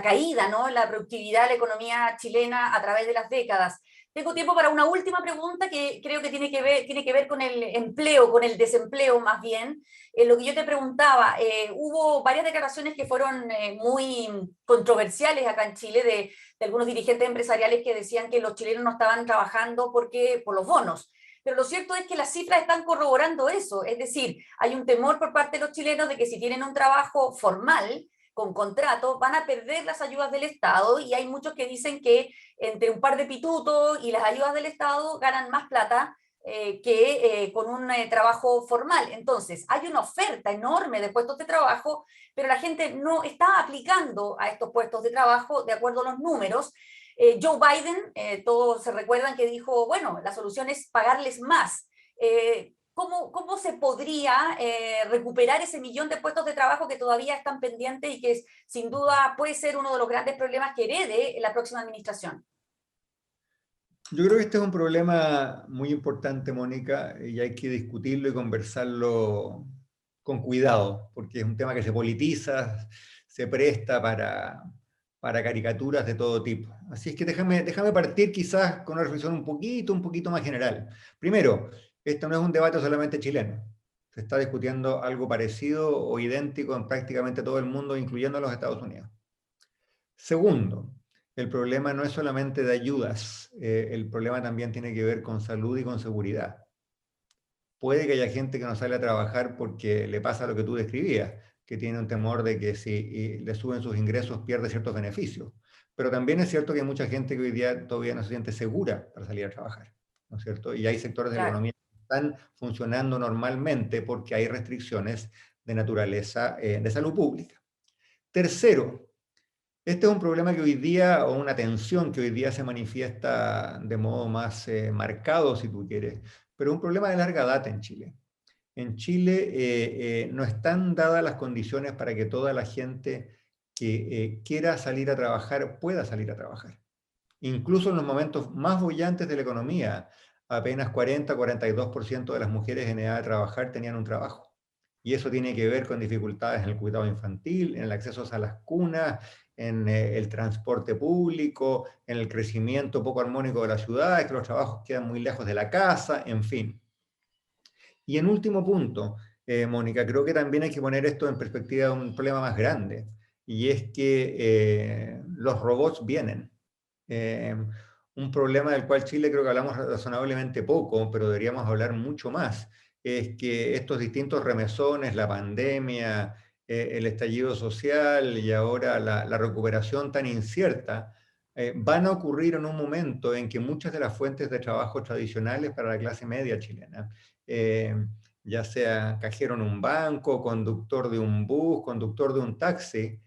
caída, ¿no? La productividad de la economía chilena a través de las décadas. Tengo tiempo para una última pregunta que creo que tiene que ver con el empleo, con el desempleo más bien. Lo que yo te preguntaba, hubo varias declaraciones que fueron muy controversiales acá en Chile de algunos dirigentes empresariales que decían que los chilenos no estaban trabajando por los bonos. Pero lo cierto es que las cifras están corroborando eso, es decir, hay un temor por parte de los chilenos de que si tienen un trabajo formal, con contrato, van a perder las ayudas del Estado y hay muchos que dicen que entre un par de pitutos y las ayudas del Estado ganan más plata que con un trabajo formal. Entonces, hay una oferta enorme de puestos de trabajo, pero la gente no está aplicando a estos puestos de trabajo de acuerdo a los números. Joe Biden, todos se recuerdan que dijo, bueno, la solución es pagarles más. ¿Cómo se podría recuperar ese millón de puestos de trabajo que todavía están pendientes y que sin duda puede ser uno de los grandes problemas que herede la próxima administración? Yo creo que este es un problema muy importante, Mónica, y hay que discutirlo y conversarlo con cuidado, porque es un tema que se politiza, se presta para caricaturas de todo tipo. Así es que déjame partir quizás con una reflexión un poquito más general. Primero, esto no es un debate solamente chileno. Se está discutiendo algo parecido o idéntico en prácticamente todo el mundo, incluyendo los Estados Unidos. Segundo, el problema no es solamente de ayudas, el problema también tiene que ver con salud y con seguridad. Puede que haya gente que no sale a trabajar porque le pasa lo que tú describías, que tiene un temor de que si le suben sus ingresos pierde ciertos beneficios. Pero también es cierto que hay mucha gente que hoy día todavía no se siente segura para salir a trabajar, ¿no es cierto? Y hay sectores de la Claro. economía que están funcionando normalmente porque hay restricciones de naturaleza de salud pública. Tercero, este es un problema que hoy día, o una tensión que hoy día se manifiesta de modo más marcado, si tú quieres, pero es un problema de larga data en Chile. En Chile no están dadas las condiciones para que toda la gente que quiera salir a trabajar pueda salir a trabajar. Incluso en los momentos más bollantes de la economía, apenas 40-42% de las mujeres en edad de trabajar tenían un trabajo. Y eso tiene que ver con dificultades en el cuidado infantil, en el acceso a las cunas, en el transporte público, en el crecimiento poco armónico de la ciudad, que los trabajos quedan muy lejos de la casa, en fin. Y en último punto, Mónica, creo que también hay que poner esto en perspectiva de un problema más grande, y es que los robots vienen. Eh, un problema del cual Chile creo que hablamos razonablemente poco, pero deberíamos hablar mucho más, es que estos distintos remesones, la pandemia, el estallido social y ahora la recuperación tan incierta, van a ocurrir en un momento en que muchas de las fuentes de trabajo tradicionales para la clase media chilena, eh, ya sea cajero en un banco, conductor de un bus, conductor de un taxi,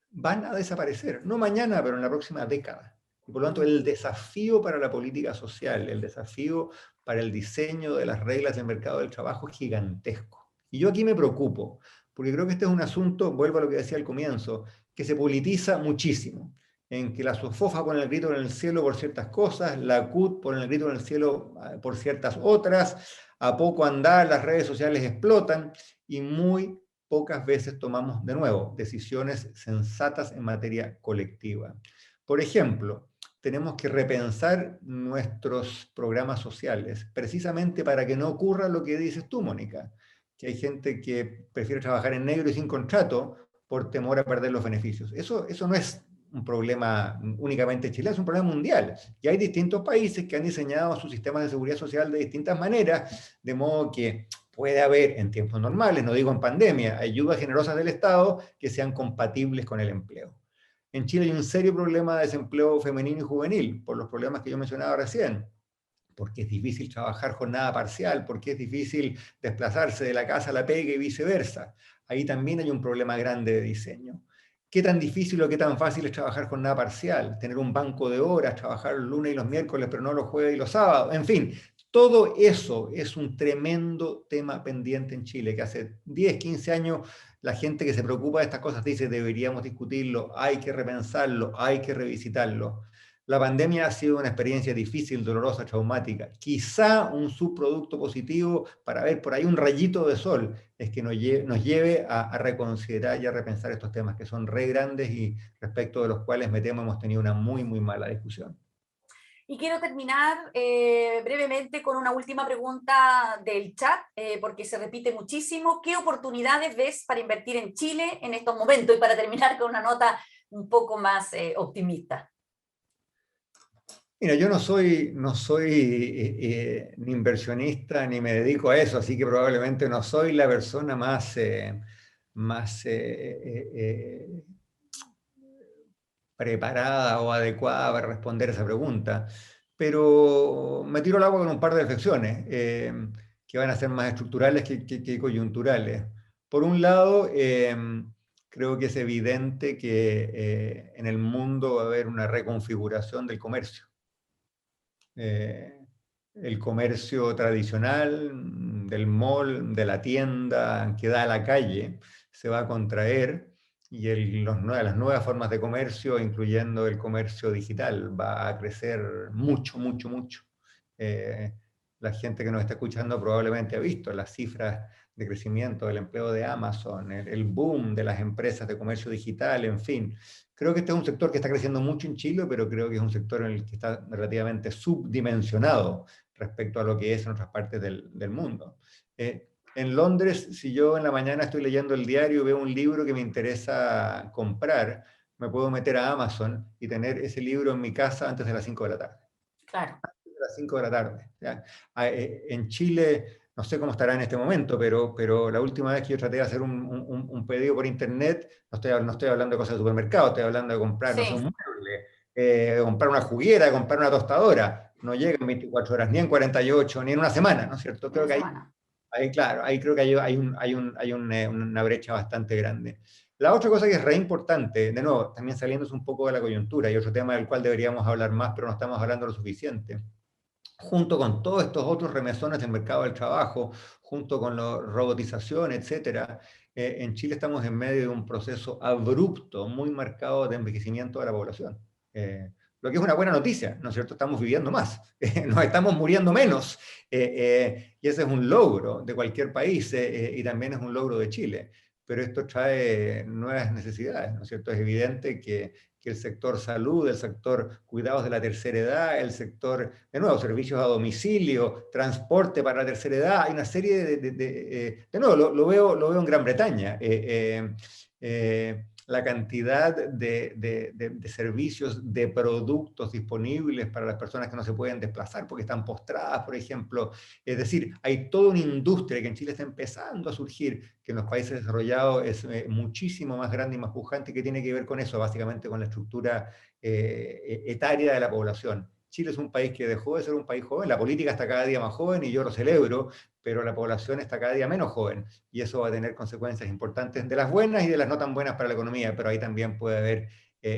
van a desaparecer, no mañana, pero en la próxima década. Y por lo tanto, el desafío para la política social, el desafío para el diseño de las reglas del mercado del trabajo es gigantesco. Y yo aquí me preocupo, porque creo que este es un asunto, vuelvo a lo que decía al comienzo, que se politiza muchísimo, en que la SOFOFA pone el grito en el cielo por ciertas cosas, la CUT pone el grito en el cielo por ciertas otras, a poco andar las redes sociales explotan y muy pocas veces tomamos de nuevo decisiones sensatas en materia colectiva. Por ejemplo, tenemos que repensar nuestros programas sociales, precisamente para que no ocurra lo que dices tú, Mónica, que hay gente que prefiere trabajar en negro y sin contrato por temor a perder los beneficios. Eso no es un problema únicamente chileno, es un problema mundial. Y hay distintos países que han diseñado sus sistemas de seguridad social de distintas maneras, de modo que puede haber en tiempos normales, no digo en pandemia, ayudas generosas del Estado que sean compatibles con el empleo. En Chile hay un serio problema de desempleo femenino y juvenil, por los problemas que yo mencionaba recién, porque es difícil trabajar jornada parcial, porque es difícil desplazarse de la casa a la pega y viceversa. Ahí también hay un problema grande de diseño. ¿Qué tan difícil o qué tan fácil es trabajar jornada parcial? Tener un banco de horas, trabajar los lunes y los miércoles, pero no los jueves y los sábados. En fin, todo eso es un tremendo tema pendiente en Chile, que hace 10, 15 años la gente que se preocupa de estas cosas dice deberíamos discutirlo, hay que repensarlo, hay que revisitarlo. La pandemia ha sido una experiencia difícil, dolorosa, traumática. Quizá un subproducto positivo para ver por ahí un rayito de sol es que nos lleve a reconsiderar y a repensar estos temas que son re grandes y respecto de los cuales me temo hemos tenido una muy, muy mala discusión. Y quiero terminar brevemente con una última pregunta del chat, porque se repite muchísimo. ¿Qué oportunidades ves para invertir en Chile en estos momentos? Y para terminar con una nota un poco más optimista. Mira, yo no soy ni inversionista ni me dedico a eso, así que probablemente no soy la persona más preparada o adecuada para responder esa pregunta, pero me tiro al agua con un par de reflexiones que van a ser más estructurales que coyunturales. Por un lado, creo que es evidente que en el mundo va a haber una reconfiguración del comercio. El comercio tradicional del mall, de la tienda que da a la calle, se va a contraer y las nuevas formas de comercio, incluyendo el comercio digital, va a crecer mucho, mucho, mucho. Eh, la gente que nos está escuchando probablemente ha visto las cifras de crecimiento del empleo de Amazon, el boom de las empresas de comercio digital, en fin. Creo que este es un sector que está creciendo mucho en Chile, pero creo que es un sector en el que está relativamente subdimensionado respecto a lo que es en otras partes del mundo. En Londres, si yo en la mañana estoy leyendo el diario y veo un libro que me interesa comprar, me puedo meter a Amazon y tener ese libro en mi casa antes de las 5 de la tarde. Claro. Antes de las 5 de la tarde. ¿Ya? En Chile, no sé cómo estará en este momento, pero la última vez que yo traté de hacer un pedido por internet, no estoy hablando de cosas de supermercado, estoy hablando de comprar, no sé, un Sí, mueble, de comprar una juguera, de comprar una tostadora. No llega en 24 horas, ni en 48, ni en una semana, ¿no es cierto? Creo una que semana. claro, ahí creo que una brecha bastante grande. La otra cosa que es re importante, de nuevo, también saliéndose un poco de la coyuntura, y otro tema del cual deberíamos hablar más, pero no estamos hablando lo suficiente, junto con todos estos otros remesones del mercado del trabajo, junto con la robotización, etcétera, en Chile estamos en medio de un proceso abrupto, muy marcado de envejecimiento de la población. Lo que es una buena noticia, ¿no es cierto? Estamos viviendo más, nos estamos muriendo menos, y ese es un logro de cualquier país y también es un logro de Chile. Pero esto trae nuevas necesidades, ¿no es cierto? Es evidente que el sector salud, el sector cuidados de la tercera edad, el sector, de nuevo, servicios a domicilio, transporte para la tercera edad, hay una serie de nuevo, lo veo en Gran Bretaña. La cantidad de servicios, de productos disponibles para las personas que no se pueden desplazar porque están postradas, por ejemplo. Es decir, hay toda una industria que en Chile está empezando a surgir, que en los países desarrollados es muchísimo más grande y más pujante, que tiene que ver con eso, básicamente con la estructura etaria de la población. Chile es un país que dejó de ser un país joven, la política está cada día más joven y yo lo celebro, pero la población está cada día menos joven y eso va a tener consecuencias importantes de las buenas y de las no tan buenas para la economía, pero ahí también puede haber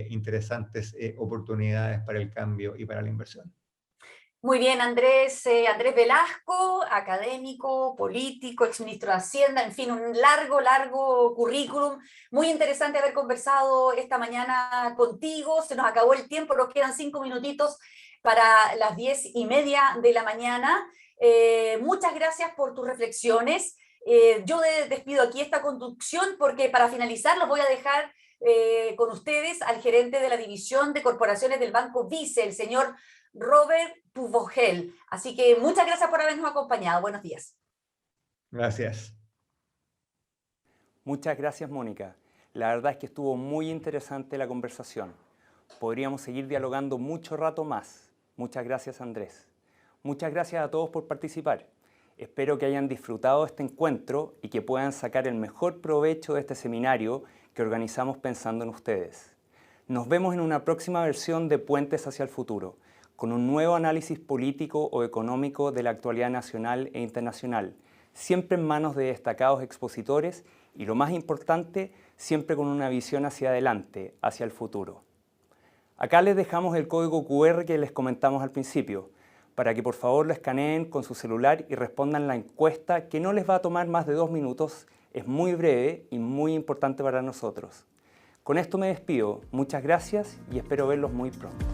interesantes oportunidades para el cambio y para la inversión. Muy bien, Andrés Velasco, académico, político, exministro de Hacienda, en fin, un largo, largo currículum. Muy interesante haber conversado esta mañana contigo. Se nos acabó el tiempo, nos quedan 5 minutitos para las 10:30 de la mañana. Muchas gracias por tus reflexiones. Yo despido aquí esta conducción porque para finalizar los voy a dejar con ustedes al gerente de la División de Corporaciones del Banco Vice, el señor Robert Puvogel. Así que muchas gracias por habernos acompañado. Buenos días. Gracias. Muchas gracias, Mónica. La verdad es que estuvo muy interesante la conversación. Podríamos seguir dialogando mucho rato más. Muchas gracias, Andrés. Muchas gracias a todos por participar. Espero que hayan disfrutado este encuentro y que puedan sacar el mejor provecho de este seminario que organizamos pensando en ustedes. Nos vemos en una próxima versión de Puentes hacia el Futuro, con un nuevo análisis político o económico de la actualidad nacional e internacional, siempre en manos de destacados expositores y, lo más importante, siempre con una visión hacia adelante, hacia el futuro. Acá les dejamos el código QR que les comentamos al principio, para que por favor lo escaneen con su celular y respondan la encuesta, que no les va a tomar más de 2 minutos, es muy breve y muy importante para nosotros. Con esto me despido, muchas gracias y espero verlos muy pronto.